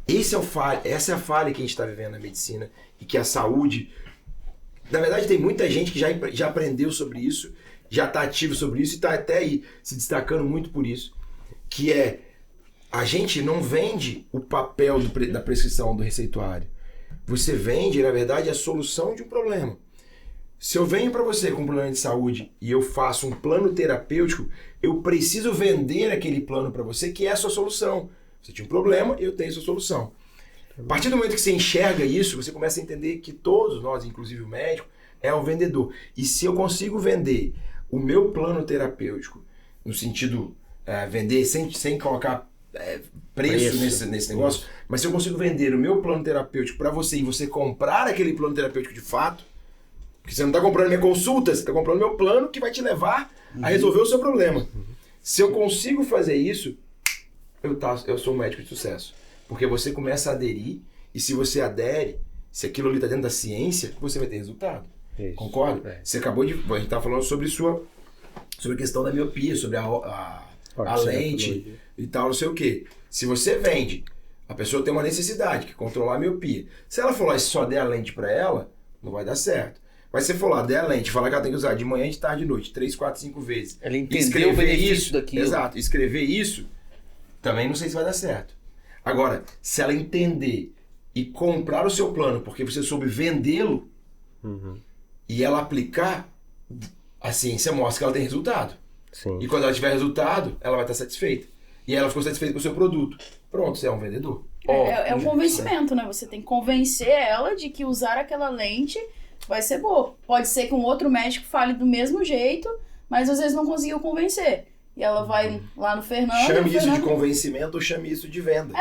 Essa é a falha que a gente está vivendo na medicina e que a saúde... Na verdade, tem muita gente que já aprendeu sobre isso, já está ativo sobre isso e está até aí se destacando muito por isso, que é a gente não vende o papel da prescrição do receituário. Você vende, na verdade, a solução de um problema. Se eu venho para você com um problema de saúde e eu faço um plano terapêutico, eu preciso vender aquele plano para você, que é a sua solução. Você tinha um problema, eu tenho a sua solução. A partir do momento que você enxerga isso, você começa a entender que todos nós, inclusive o médico, é o vendedor. E se eu consigo vender o meu plano terapêutico, no sentido vender sem colocar preço nesse negócio, mas se eu consigo vender o meu plano terapêutico para você e você comprar aquele plano terapêutico de fato, porque você não está comprando minha consulta, você está comprando meu plano que vai te levar a resolver o seu problema. Se eu consigo fazer isso, eu sou um médico de sucesso. Porque você começa a aderir, e se você adere, se aquilo ali está dentro da ciência, você vai ter resultado. Isso. Concorda? Você acabou de... A gente está falando sobre a questão da miopia, sobre a lente e tal, não sei o quê. Se você vende, a pessoa tem uma necessidade, que é controlar a miopia. Se ela for lá e só der a lente para ela, não vai dar certo. Mas se você for lá, der a lente, falar que ela tem que usar de manhã, de tarde, de noite, 3, 4, 5 vezes. Ela entendeu o benefício daquilo. Exato. Escrever isso, também não sei se vai dar certo. Agora, se ela entender e comprar o seu plano, porque você soube vendê-lo, e ela aplicar, a ciência mostra que ela tem resultado. Sim. E quando ela tiver resultado, ela vai estar satisfeita. E ela ficou satisfeita com o seu produto. Pronto, você é um vendedor. É um convencimento, né? Você tem que convencer ela de que usar aquela lente vai ser boa. Pode ser que um outro médico fale do mesmo jeito, mas às vezes não conseguiu convencer. E ela vai lá no Fernando... Chame isso de convencimento ou chame isso de venda.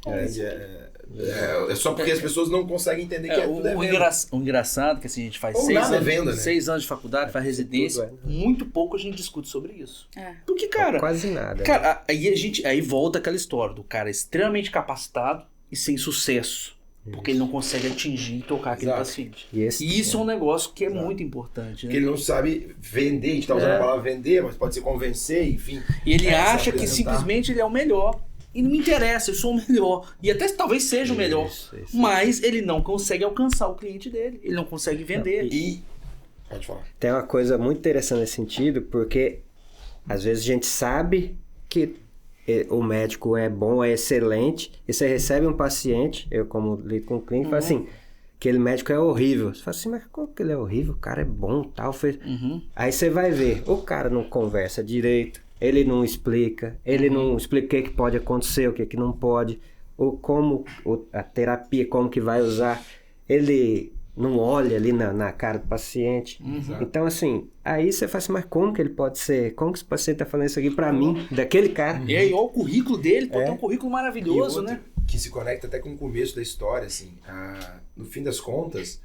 É só porque as pessoas não conseguem entender que tudo é venda. O engraçado é que assim, a gente faz ou 6 anos, venda, né? 6 anos de faculdade, faz residência, muito pouco a gente discute sobre isso. Porque, cara... Quase nada. Cara, aí volta aquela história do cara extremamente capacitado e sem sucesso. Porque ele não consegue atingir e tocar aquele paciente. E isso é um negócio que é muito importante. Né? Porque ele não sabe vender, a gente está usando a palavra vender, mas pode ser convencer, enfim. E ele acha que simplesmente ele é o melhor. E não me interessa, eu sou o melhor. E até talvez seja o melhor. Mas ele não consegue alcançar o cliente dele. Ele não consegue vender. Pode falar. Tem uma coisa muito interessante nesse sentido, porque às vezes a gente sabe que o médico é bom, é excelente, e você recebe um paciente, eu como lido com o clínico, falo assim, aquele médico é horrível. Você fala assim, mas como que ele é horrível? O cara é bom, tal. Aí você vai ver, o cara não conversa direito, ele não explica, ele não explica o que pode acontecer, o que não pode, ou como a terapia, como que vai usar, ele não olha ali na cara do paciente. Então, assim, aí você fala assim, mas como que ele pode ser? Como que esse paciente tá falando isso aqui pra mim, daquele cara? E aí, olha o currículo dele, pô, tem um currículo maravilhoso, né? Que se conecta até com o começo da história, assim. No fim das contas,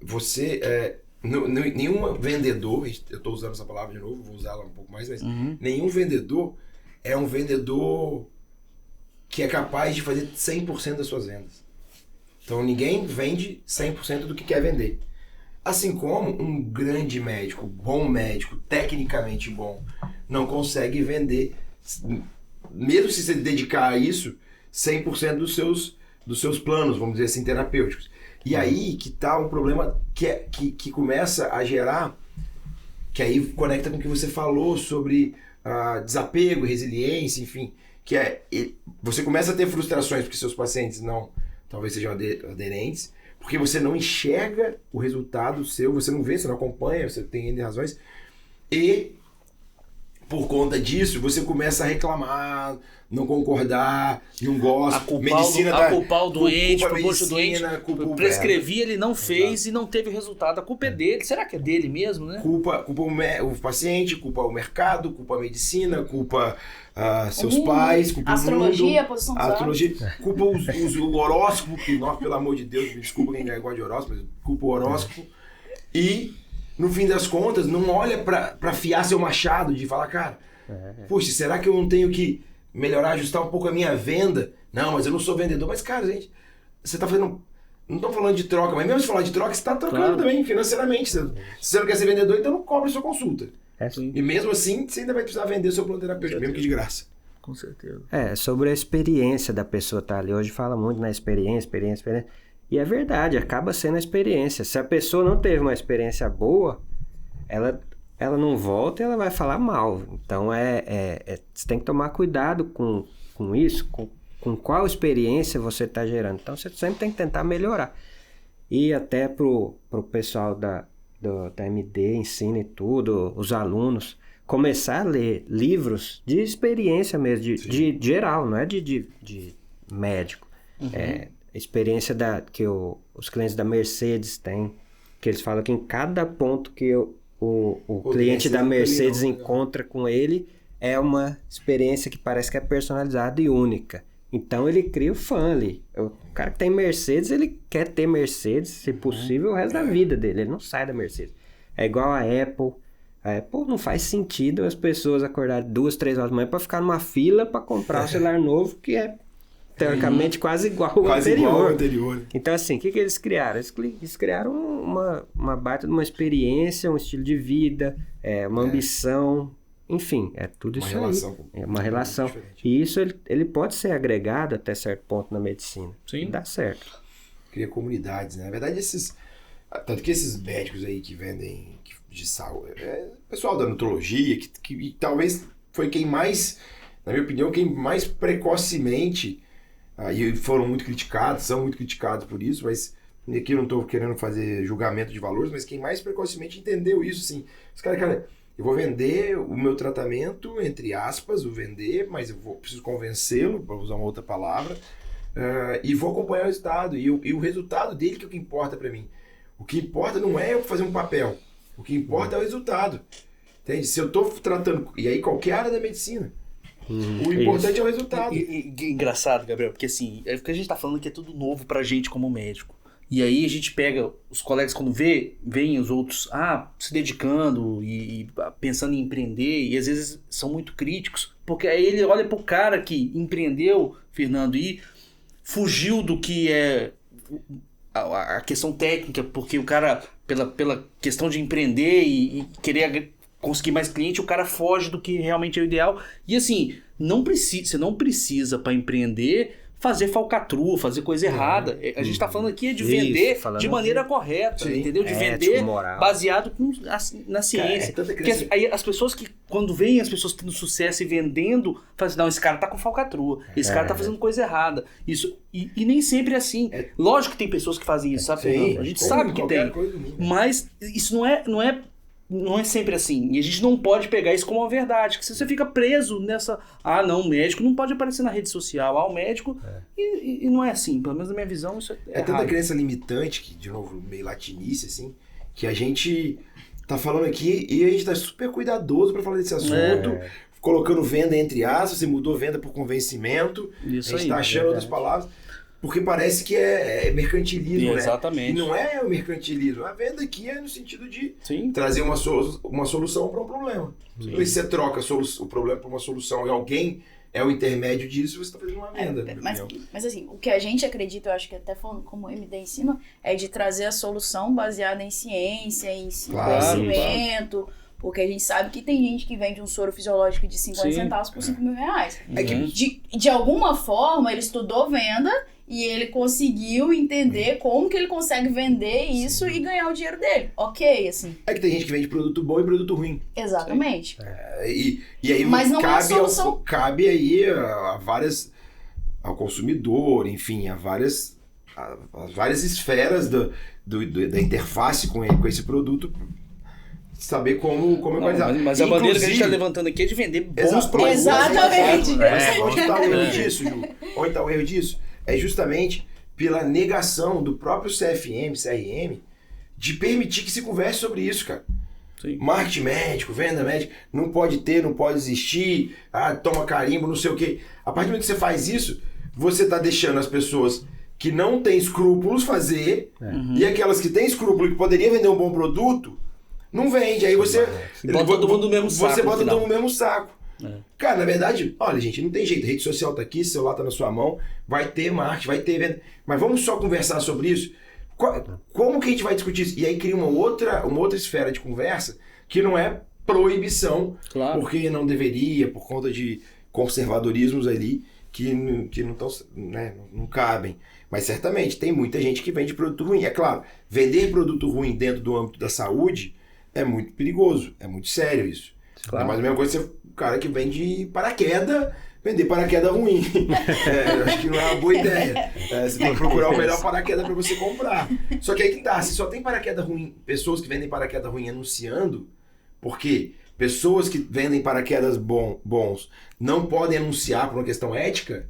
você... nenhum vendedor, eu estou usando essa palavra de novo, vou usar ela um pouco mais, mas nenhum vendedor é um vendedor que é capaz de fazer 100% das suas vendas. Então ninguém vende 100% do que quer vender. Assim como um grande médico, bom médico, tecnicamente bom, não consegue vender, mesmo se você dedicar a isso, 100% dos seus planos, vamos dizer assim, terapêuticos. E aí que tá um problema que começa a gerar, que aí conecta com o que você falou sobre desapego, resiliência, enfim, que você começa a ter frustrações porque seus pacientes talvez sejam aderentes, porque você não enxerga o resultado seu, você não vê, você não acompanha, você tem N razões, e por conta disso, você começa a reclamar, não concordar, não gosta. Culpar o doente, poxa, o doente prescrevi, ele não fez e não teve resultado. A culpa é dele. Será que é dele mesmo, né? Culpa o paciente, culpa o mercado, culpa a medicina, culpa seus pais, culpa astrologia, o mundo, a posição dos astros. Culpa o horóscopo, que nós, pelo amor de Deus, me desculpa quem gosta de horóscopo, mas culpa o horóscopo. E, no fim das contas, não olha pra afiar seu machado de falar, cara, poxa, será que eu não tenho que melhorar, ajustar um pouco a minha venda? Não, mas eu não sou vendedor. Mas, cara, gente, você tá fazendo... Não tô falando de troca, mas mesmo se falar de troca, você tá trocando também financeiramente. Se você não quer ser vendedor, então não cobre sua consulta. E mesmo assim, você ainda vai precisar vender seu plano terapêutico, mesmo que de graça. Com certeza. Sobre a experiência da pessoa tá ali. Hoje fala muito na experiência. E é verdade, acaba sendo a experiência. Se a pessoa não teve uma experiência boa, ela não volta e ela vai falar mal. Então, você tem que tomar cuidado com isso, com qual experiência você está gerando. Então, você sempre tem que tentar melhorar. E até pro pessoal da MD, ensina e tudo, os alunos, começar a ler livros de experiência mesmo, de geral, não é de médico. Experiência que os clientes da Mercedes têm, que eles falam que em cada ponto que o cliente da Mercedes encontra com ele é uma experiência que parece que é personalizada e única. Então ele cria o fã ali. O cara que tem Mercedes, ele quer ter Mercedes, se possível, o resto da vida dele. Ele não sai da Mercedes. É igual a Apple. A Apple não faz sentido as pessoas acordarem 2, 3 horas da manhã para ficar numa fila para comprar um celular novo que é teoricamente quase igual ao anterior. Então, assim, o que eles criaram? Eles criaram uma baita de uma experiência, um estilo de vida, uma ambição, enfim, é tudo isso aí. É uma relação. Diferente. E isso ele pode ser agregado até certo ponto na medicina. Sim. E dá certo. Cria comunidades, né? Na verdade, tanto que esses médicos aí que vendem de saúde, pessoal da nutrologia, que talvez foi quem mais, na minha opinião, quem mais precocemente... e foram muito criticados, são muito criticados por isso, mas aqui eu não estou querendo fazer julgamento de valores, mas quem mais precocemente entendeu isso, assim, os caras, eu vou vender o meu tratamento, entre aspas, mas eu preciso convencê-lo, para usar uma outra palavra, e vou acompanhar o resultado, e o resultado dele que é o que importa para mim. O que importa não é eu fazer um papel, o que importa é o resultado, entende? Se eu estou tratando, e aí qualquer área da medicina, o importante é o resultado. Engraçado, Gabriel, porque assim, é porque a gente tá falando que é tudo novo pra gente como médico. E aí a gente pega os colegas quando veem os outros se dedicando e pensando em empreender, e às vezes são muito críticos, porque aí ele olha pro cara que empreendeu, Fernando, e fugiu do que é a questão técnica, porque o cara, pela questão de empreender e querer conseguir mais cliente, o cara foge do que realmente é o ideal. E assim, você não precisa para empreender fazer falcatrua, fazer coisa errada. A gente tá falando aqui de vender de maneira correta, entendeu? De vender baseado na ciência. Porque aí as pessoas que, quando veem as pessoas tendo sucesso e vendendo, falam assim, não, esse cara tá com falcatrua, esse cara tá fazendo coisa errada. Isso, e nem sempre é assim. Lógico que tem pessoas que fazem isso, sabe? A gente sabe que tem. Mas isso não é não é sempre assim. E a gente não pode pegar isso como uma verdade. Que se você fica preso nessa... Ah, não, o médico não pode aparecer na rede social. Ah, o médico... E não é assim. Pelo menos na minha visão, isso é tanta crença limitante, que, de novo, meio latinice, assim, que a gente tá falando aqui e a gente tá super cuidadoso pra falar desse assunto, colocando venda entre aspas, você mudou venda por convencimento, isso a gente tá achando outras palavras, porque parece que é mercantilismo, né? Exatamente. E não é o mercantilismo, a venda aqui é no sentido de Sim. trazer uma solução para um problema. Então, se você troca o problema por uma solução e alguém é o intermédio disso, você está fazendo uma venda. Mas assim, o que a gente acredita, eu acho que até falando como MD em cima, é de trazer a solução baseada em ciência, em conhecimento, porque a gente sabe que tem gente que vende um soro fisiológico de 50 centavos por 5 mil reais. É que... de alguma forma, ele estudou venda e ele conseguiu entender como que ele consegue vender isso e ganhar o dinheiro dele. Ok, assim. É que tem gente que vende produto bom e produto ruim. Exatamente. E aí mas não cabe, cabe aí ao consumidor, enfim, a várias esferas da interface com esse produto, saber como equalizar. Mas a bandeira que a gente está levantando aqui é de vender bons produtos. Exatamente. Onde está o erro disso, Ju? Onde está o erro disso? É justamente pela negação do próprio CRM, de permitir que se converse sobre isso, cara. Sim. Marketing médico, venda médica, não pode ter, não pode existir, toma carimbo, não sei o quê. A partir do momento que você faz isso, você está deixando as pessoas que não têm escrúpulos fazer, e aquelas que têm escrúpulo e que poderiam vender um bom produto, não vende. Aí você bota todo mundo no mesmo saco. Você bota todo mundo no mesmo saco. Cara, na verdade, olha, gente, não tem jeito. A rede social tá aqui, o celular tá na sua mão, vai ter marketing, vai ter venda. Mas vamos só conversar sobre isso? Como que a gente vai discutir isso? E aí cria uma outra esfera de conversa que não é proibição, porque não deveria, por conta de conservadorismos ali que não estão, né, não cabem. Mas certamente tem muita gente que vende produto ruim. É claro, vender produto ruim dentro do âmbito da saúde é muito perigoso, é muito sério isso. É mais a mesma coisa que o cara que vende paraquedas, vender paraquedas ruim. Acho que não é uma boa ideia. Você tem que procurar o melhor paraquedas para você comprar. Só que aí que tá, se só tem paraquedas ruim, pessoas que vendem paraquedas ruim anunciando, porque pessoas que vendem paraquedas bons não podem anunciar por uma questão ética,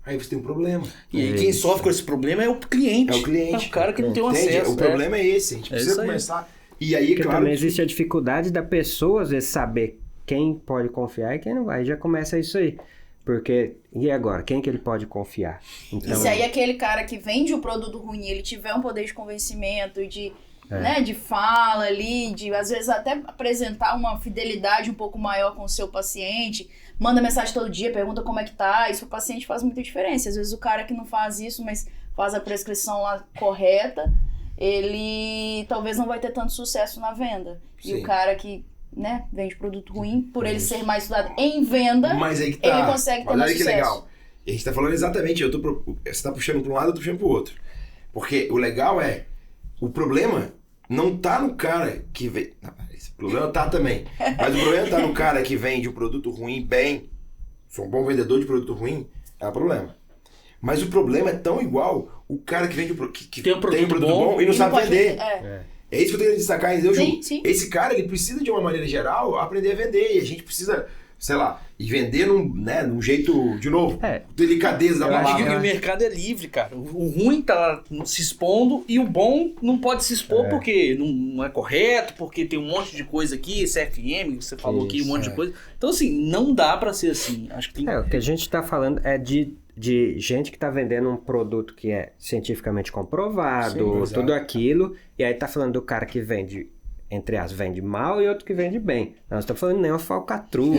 aí você tem um problema. E quem sofre com esse problema é o cliente. É o cliente. É o cara que não tem acesso. O problema é esse, a gente precisa começar... E aí, porque também existe a dificuldade da pessoa, às vezes, saber quem pode confiar e quem não vai. Aí já começa isso aí. Porque, e agora? Quem que ele pode confiar? Então, e se aí aquele cara que vende o produto ruim, ele tiver um poder de convencimento, de fala ali, de às vezes até apresentar uma fidelidade um pouco maior com o seu paciente, manda mensagem todo dia, pergunta como é que tá, isso pro paciente faz muita diferença. Às vezes o cara que não faz isso, mas faz a prescrição lá correta, ele talvez não vai ter tanto sucesso na venda. Sim. E o cara que, né, vende produto ruim, por ele ser mais estudado em venda, mas aí que tá. Ele consegue ter mais sucesso. Olha que legal. E a gente tá falando exatamente, você tá puxando para um lado, eu tô puxando pro outro. Porque o legal é, o problema não tá no cara que vende... Esse problema tá também. Mas o problema tá no cara que vende o produto ruim bem. Sou um bom vendedor de produto ruim, é um problema. Mas o problema é tão igual o cara que vende que tem um produto bom e não sabe vender. É isso que eu tenho que destacar, entendeu, Ju? Sim. Esse cara, ele precisa, de uma maneira geral, aprender a vender. E a gente precisa, sei lá, e vender num jeito, de novo, delicadeza da palavra. E o mercado é livre, cara. O ruim tá se expondo e o bom não pode se expor porque não é correto, porque tem um monte de coisa aqui, CFM, você falou aqui, um monte de coisa. Então, assim, não dá pra ser assim. Acho que o que a gente tá falando é de gente que tá vendendo um produto que é cientificamente comprovado, tudo aquilo, e aí tá falando do cara que vende, entre as vende mal e outro que vende bem. Nós estamos falando nem uma falcatrua,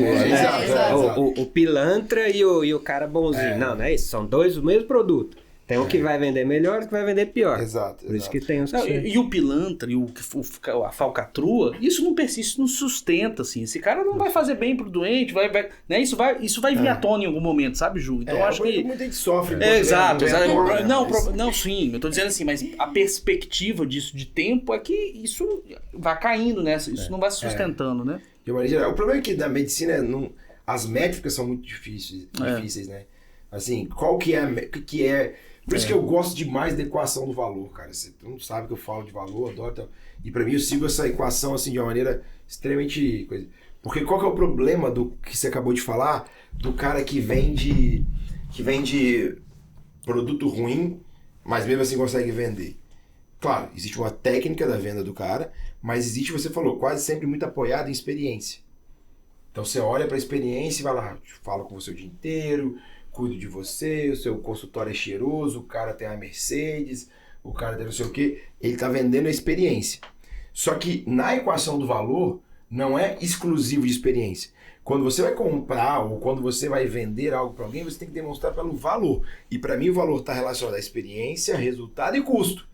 o pilantra e o cara bonzinho. Não é isso, são dois o mesmo produto. Tem um que vai vender melhor e outro que vai vender pior. Exato. Por isso que tem os E o pilantra e a falcatrua, isso não persiste, isso não sustenta, assim. Esse cara não vai fazer bem pro doente, né? Isso vai vir à tona em algum momento, sabe, Ju? Então eu acho que... Muita gente sofre. Exato. Não, sim. Eu tô dizendo assim, mas a perspectiva disso de tempo é que isso vai caindo, né? Isso não vai se sustentando, né? De maneira geral. O problema é que da medicina, as métricas são muito difíceis, né? Assim, qual que é Por isso que eu gosto demais da equação do valor, cara. Você não sabe que eu falo de valor, adoro. E pra mim eu sigo essa equação assim de uma maneira extremamente... Porque qual que é o problema do que você acabou de falar, do cara que vende produto ruim, mas mesmo assim consegue vender? Claro, existe uma técnica da venda do cara, mas existe, você falou, quase sempre muito apoiado em experiência. Então você olha para a experiência e vai lá, fala com você o dia inteiro, cuido de você, o seu consultório é cheiroso, o cara tem a Mercedes, o cara tem não sei o quê, ele está vendendo a experiência. Só que na equação do valor, não é exclusivo de experiência. Quando você vai comprar ou quando você vai vender algo para alguém, você tem que demonstrar pelo valor. E para mim o valor está relacionado à experiência, resultado e custo.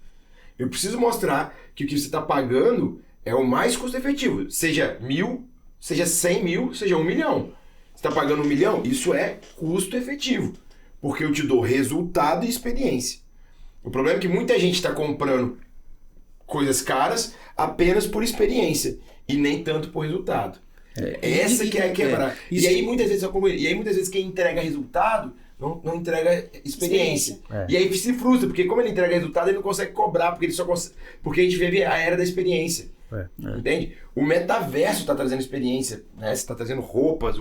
Eu preciso mostrar que o que você está pagando é o mais custo efetivo. Seja 1.000, seja 100 mil, seja 1 milhão. Você está pagando 1 milhão? Isso é custo efetivo. Porque eu te dou resultado e experiência. O problema é que muita gente está comprando coisas caras apenas por experiência e nem tanto por resultado. Essa que é a quebrar. E aí muitas vezes quem entrega resultado não entrega experiência. E aí se frustra, porque como ele entrega resultado, ele não consegue cobrar, porque a gente vive a era da experiência. Entende? O metaverso está trazendo experiência, né? Você está trazendo roupas,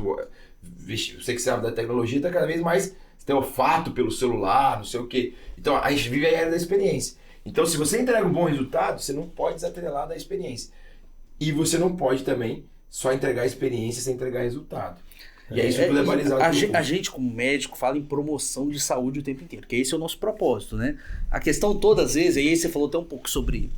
você que sabe da tecnologia, está cada vez mais, você tem olfato pelo celular, não sei o quê. Então a gente vive a era da experiência. Então se você entrega um bom resultado, você não pode desatrelar da experiência. E você não pode também só entregar experiência sem entregar resultado. E aí isso tudo é balizado. A gente, como médico, fala em promoção de saúde o tempo inteiro, que esse é o nosso propósito, né? A questão todas as vezes, e aí você falou até um pouco sobre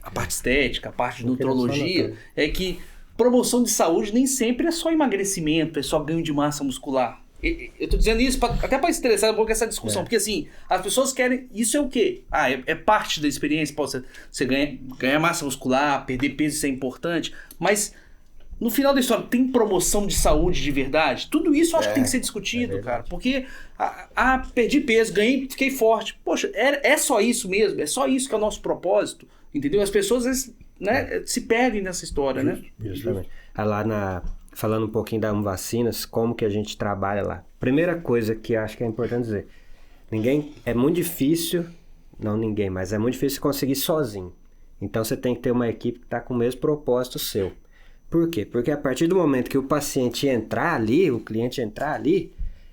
a parte estética, a parte de nutrologia, é que promoção de saúde nem sempre é só emagrecimento, é só ganho de massa muscular. Eu tô dizendo isso até para estressar um pouco essa discussão, porque assim, as pessoas querem, isso é o quê? É parte da experiência, você ganhar massa muscular, perder peso, isso é importante, mas no final da história, tem promoção de saúde de verdade? Tudo isso eu acho que tem que ser discutido, cara, porque perdi peso, ganhei, fiquei forte, poxa, é só isso mesmo, é só isso que é o nosso propósito, entendeu? As pessoas às vezes, né, se perdem nessa história, né? Justamente. Falando um pouquinho da Vacinas, como que a gente trabalha lá. Primeira coisa que acho que é importante dizer, é muito difícil, mas é muito difícil conseguir sozinho. Então você tem que ter uma equipe que está com o mesmo propósito seu. Por quê? Porque a partir do momento que o paciente entrar ali, o cliente entrar ali,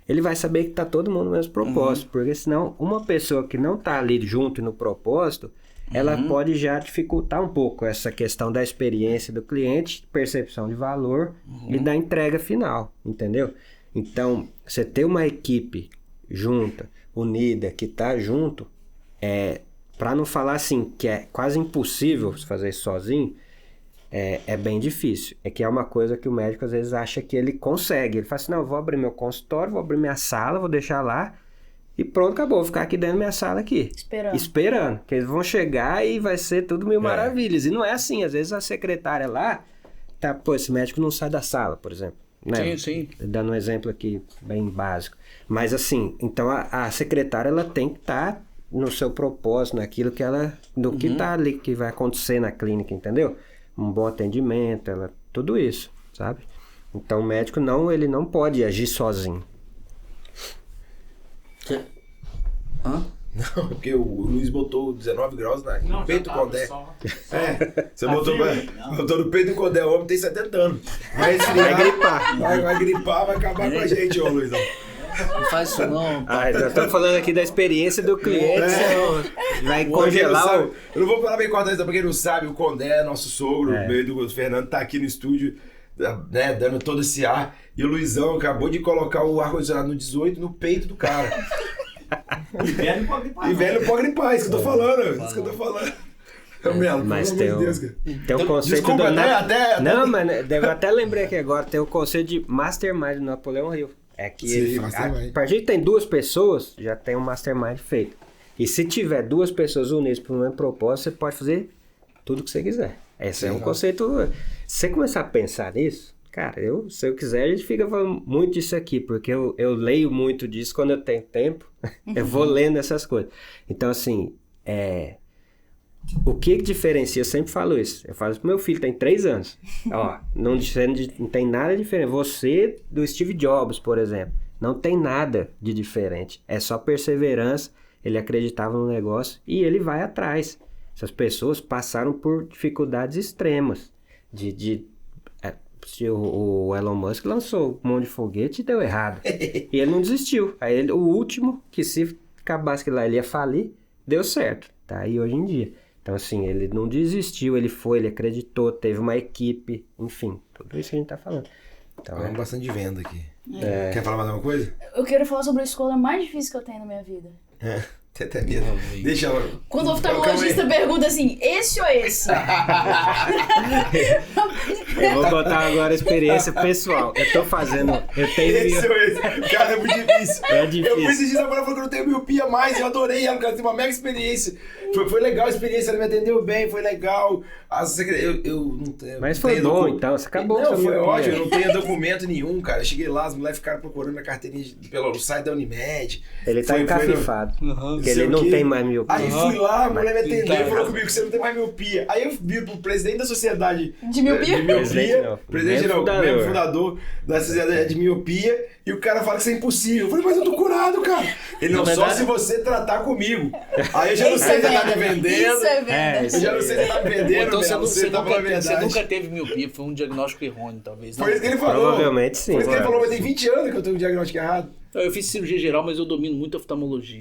ele vai saber que está todo mundo no mesmo propósito. Porque senão, uma pessoa que não está ali junto no propósito, ela pode já dificultar um pouco essa questão da experiência do cliente, percepção de valor e da entrega final, entendeu? Então, você ter uma equipe junta, unida, que está junto, para não falar assim, que é quase impossível fazer isso sozinho, é bem difícil. É que é uma coisa que o médico às vezes acha que ele consegue. Ele fala assim, não, eu vou abrir meu consultório, vou abrir minha sala, vou deixar lá, e pronto, acabou, vou ficar aqui dentro da minha sala aqui. Esperando. Que eles vão chegar e vai ser tudo mil maravilhas. E não é assim, às vezes a secretária lá, esse médico não sai da sala, por exemplo. Né? Sim. Dando um exemplo aqui bem básico. Mas assim, então a secretária ela tem que estar no seu propósito, naquilo que que está ali, que vai acontecer na clínica, entendeu? Um bom atendimento, tudo isso, sabe? Então o médico ele não pode agir sozinho. Não, porque o Luiz botou 19 graus no peito do Condé. Você botou no peito do Condé, o homem tem 70 anos. Vai gripar. Vai gripar, vai acabar com a gente, ô Luizão. Não faz isso não. Já estamos falando aqui da experiência do cliente. Vai congelar Eu não vou falar bem cortar isso, pra quem não sabe, o Condé, nosso sogro, o Fernando, tá aqui no estúdio, né, dando todo esse ar. E o Luizão acabou de colocar o ar-condicionado no 18 no peito do cara. E velho não pode gripar. E velho não pode gripar, isso que eu tô falando. Mas tem o conceito desculpa, Não, mas eu até lembrei aqui agora, tem o conceito de Mastermind do Napoleão Hill. É que a partir de tem 2 pessoas, já tem um Mastermind feito. E se tiver 2 pessoas unidas para o mesmo propósito, você pode fazer tudo o que você quiser. Esse é um conceito... Se você começar a pensar nisso, cara, se eu quiser, a gente fica falando muito disso aqui, porque eu leio muito disso quando eu tenho tempo, eu vou lendo essas coisas. Então, assim, o que diferencia? Eu sempre falo isso. Eu falo isso pro meu filho, tem 3 anos. Ó, não tem nada diferente. Você, do Steve Jobs, por exemplo, não tem nada de diferente. É só perseverança ele acreditava no negócio e ele vai atrás. Essas pessoas passaram por dificuldades extremas. O Elon Musk lançou um monte de foguete e deu errado. E ele não desistiu. Aí o último, que se acabasse que lá ele ia falir, deu certo. Tá aí hoje em dia. Então assim, ele não desistiu, ele foi, ele acreditou, teve uma equipe, enfim, tudo isso que a gente tá falando. Então, Falamos bastante de venda aqui. Quer falar mais alguma coisa? Eu quero falar sobre a escolha mais difícil que eu tenho na minha vida. Tem até medo. Deixa ela. Quando o oftalmologista pergunta assim, esse ou esse? Eu vou botar agora a experiência pessoal. Eu tô fazendo. Eu tenho. Esse. Cara, é muito difícil. É difícil. Eu fui esses dias agora falando que eu não tenho miopia mais. Eu adorei ela, cara. Teve uma mega experiência. Foi legal a experiência, ela me atendeu bem, foi legal. Eu não tenho. Mas foi bom, então. Você acabou com Não, a foi miopia. ótimo. Eu não tenho documento nenhum, cara. Eu cheguei lá, as mulheres ficaram procurando a carteirinha pelo site da Unimed. Ele tá encafifado. Porque ele não tem mais miopia. Aí fui lá, a mulher me atendeu e falou comigo que você não tem mais miopia. Aí eu vi pro presidente da sociedade De miopia? Presidente não, membro fundador da sociedade de miopia, e o cara fala que isso é impossível. Eu falei, mas eu tô curado, cara. Ele não, só se você tratar comigo. Aí eu já não sei se ele tá me vendendo. Isso é venda. Eu já não sei se ele tá me vendendo. Então você verdade. nunca teve miopia, foi um diagnóstico errôneo, talvez. Não? Foi isso que ele falou. Provavelmente sim. Foi isso que ele falou, mas tem 20 anos que eu tenho um diagnóstico errado. Eu fiz cirurgia geral, mas eu domino muito oftalmologia.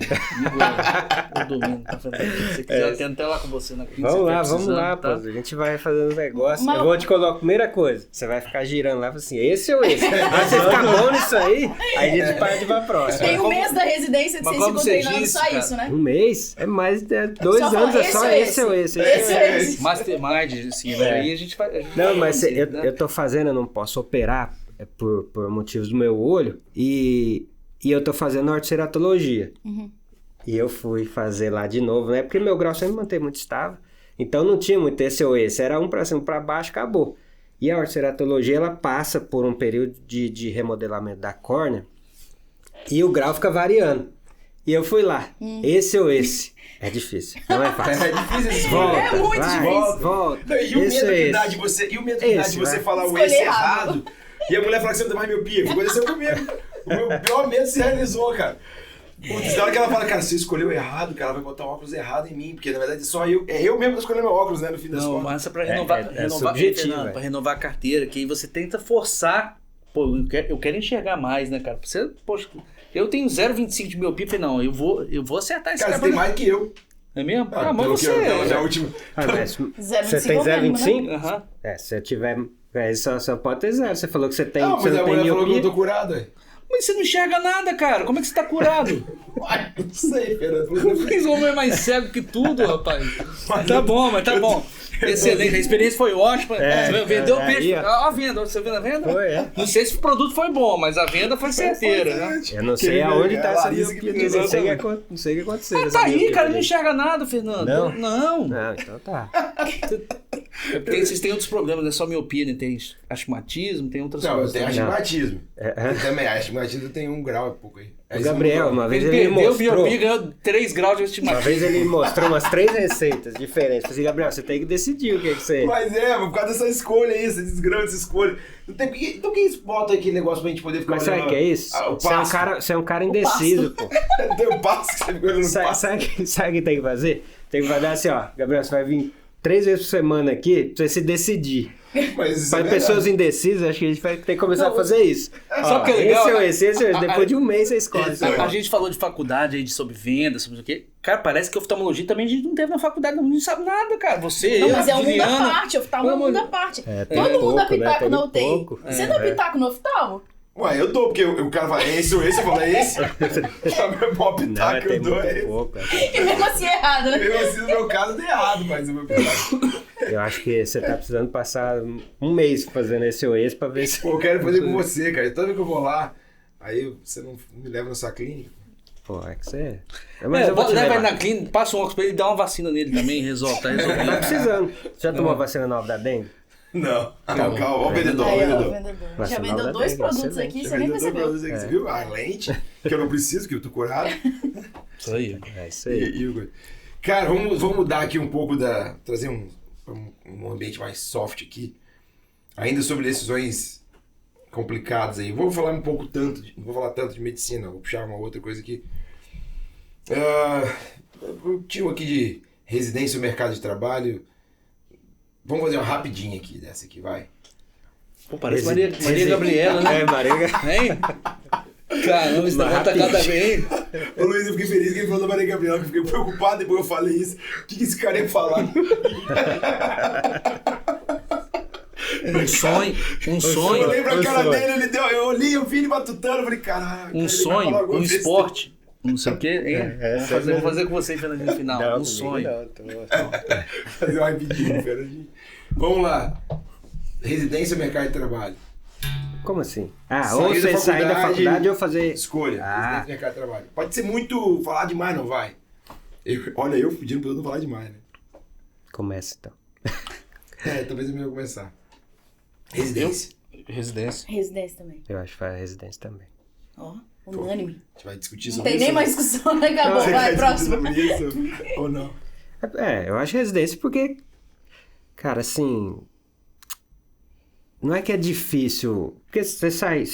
Eu domino. Tá falando? Se você quiser, eu tento até lá com você na clínica. Vamos lá, tá? pô. A gente vai fazendo os negócios. Mas- Eu vou te colocar a primeira coisa. Você vai ficar girando lá e assim, esse ou esse? Aí você ficar bom nisso aí a gente para de ir pra próxima. Tem um mês da residência de Mas vocês se como você treinando disse, só cara, isso, né? Um mês? É mais de 2 Só anos, fala, é só esse ou esse. Esse ou esse? Mastermind, assim, né? Aí a gente vai. Não, mas fazer, né? eu tô fazendo, eu não posso operar por motivos do meu olho e eu tô fazendo ortoceratologia. E eu fui fazer lá de novo, né? Porque meu grau sempre manteve muito estável. Então não tinha muito esse ou esse. Era um pra cima, pra baixo, acabou. E a ortoceratologia, ela passa por um período de remodelamento da córnea e o grau fica variando. E eu fui lá, esse ou esse. É difícil, não é fácil. É difícil esse Volta, É muito vai, difícil. volta. Não, e o Esse medo ou que esse? dá de você, Esse, você vai. falar o Escolher esse errado. errado. E a mulher fala que você não tem mais miopia. Aconteceu comigo. O meu pior medo se realizou, cara. Putz, na hora que ela fala, cara, você escolheu errado, cara, ela vai botar o óculos errado em mim, porque na verdade só eu mesmo que escolhi meu óculos, né, no fim das Não, contas. mas é pra renovar, é subjetivo, Fernando, é. pra renovar a carteira, que aí você tenta forçar. Pô, eu quero enxergar mais, né, cara? Você, poxa, eu tenho 0,25 de miopia, falei, não, eu vou acertar esse Cara, você cara. tem mais que eu. É mesmo? Ah, mas pelo você. que eu, já é a última. Mas 0,25 você tem é o mínimo, 0,25? Aham. Se eu tiver. Só pode ter 0. Você falou que você tem. Não, você mas a não tem mulher falou que eu miopia. tô curado, ué. Mas você não enxerga nada, cara. Como é que você tá curado? Uai, não sei, Fernando. Esse homem é mais cego que tudo, rapaz. Tá bom, mas tá bom. Excelente, a experiência foi ótima. Você vendeu o peixe. aí, ó. Ó, a venda, você viu a venda? Foi, é. Não sei se o produto foi bom, mas a venda foi certeira, né? Eu não sei Queria aonde ver, tá a essa Larissa que miopia. me Não sei o deu. que aconteceu. Ah, essa tá aí, miopia cara, não dele. enxerga nada, Fernando. Não? Não. Não, então tá. É porque vocês têm outros problemas, não é só miopia, né? Tem astigmatismo, tem outras Não, eu coisas. tenho também. astigmatismo. Eu também, astigmatismo tem 1 grau e pouco aí. O Gabriel, uma vez Ele ele perdeu mostrou. miopia, ganhou 3 graus de Uma astigmatismo. vez ele mostrou umas 3 receitas diferentes. Falei assim, Gabriel, você tem que decidir o que você. Mas por causa dessa escolha aí, essa desgrama dessa escolha. Não tem, então quem bota aquele negócio pra gente poder ficar Mas sabe o que é isso? O Você é, um passo. cara, você é um cara indeciso, pô. Tem o passo que você fica olhando no passo. Sabe o que tem que fazer? Tem que fazer assim, ó. Gabriel, você vai vir 3 vezes por semana aqui pra você se decidir. Mas isso Para é verdade. pessoas indecisas, acho que a gente vai ter que começar a fazer isso. Sabe o que é legal? Esse ou esse. Depois de um mês você escolhe. Esse Sabe? A gente falou de faculdade aí, sobre venda, sobre o quê. Cara, parece que oftalmologia também a gente não teve na faculdade, não sabe nada, cara. Você, Não, eu, mas é um mundo à Juliana. parte, oftalmo é um mundo à parte. É, tem Todo mundo dá pouco, né? pitaco Tem na muito UTI. pouco. Você dá pitaco no oftalmo? Ué, eu dou, porque o cara fala, é esse ou esse, eu falo, é esse. Já meu maior Não, pitaco que tem eu dou é muito esse. pouco. E mesmo assim é errado, né? Mesmo assim, no meu caso, deu errado, mas o meu pitaco. Eu acho que você tá precisando passar um mês fazendo esse ou esse pra ver se... Pô, eu quero fazer com você, cara. Toda vez que eu vou lá, aí você não me leva na sua clínica. Pô, é que você... Mas eu vou te Leva ele levar. na clínica, passa um óculos pra ele, dá uma vacina nele também, resolve, tá resolvendo. Tá precisando. Já tomou a vacina nova da dengue? Não. Calma, ó o vendedor, ó o Aí, ó, vendedor. vendedor. Já Vacinal vendeu da 2 dengue, produtos excelente. aqui, Já você nem vendeu percebeu. todas as, você viu? A lente, que eu não preciso, que eu tô curado. Isso aí. É isso aí. E o- Cara, vamos mudar aqui um pouco trazer um ambiente mais soft aqui. Ainda sobre decisões complicadas aí. Vou falar um pouco não vou falar tanto de medicina, vou puxar uma outra coisa aqui. Eu tinha aqui de residência e mercado de trabalho. Vamos fazer uma rapidinha aqui dessa aqui, vai. Pô, parece Maria Gabriela, né? É, Maria Hein? Caramba, esse negócio tá cada vez. Ô Luiz, eu fiquei feliz que ele falou da Maria Gabriela, que eu fiquei preocupado depois eu falei isso. O que esse cara ia falar? Um sonho. Eu lembro a cara dele, ele deu. Eu olhei, eu vi ele matutando, eu falei, caraca. Um sonho, um esporte. Não sei o quê, hein? Vamos fazer com você, Fernandinho, no final. Não, um sonho. Fazer uma rapidinho, Fernandinho. Vamos lá. Residência ou mercado de trabalho? Como assim? Ou você sair da faculdade ou fazer... Escolha. Residência ou mercado de trabalho. Pode ser muito... Falar demais, não vai? Olha, eu pedindo pra eu não falar demais, né? Começa, então. Talvez eu melhor começar. Residência. Residência também. Eu acho que faz residência também. Ó, unânime. A gente vai discutir Não sobre tem isso. nem mais discussão, né? Acabou, vai, próximo. Sobre isso ou não? Eu acho residência porque, cara, assim... Não é que é difícil... Porque você sai...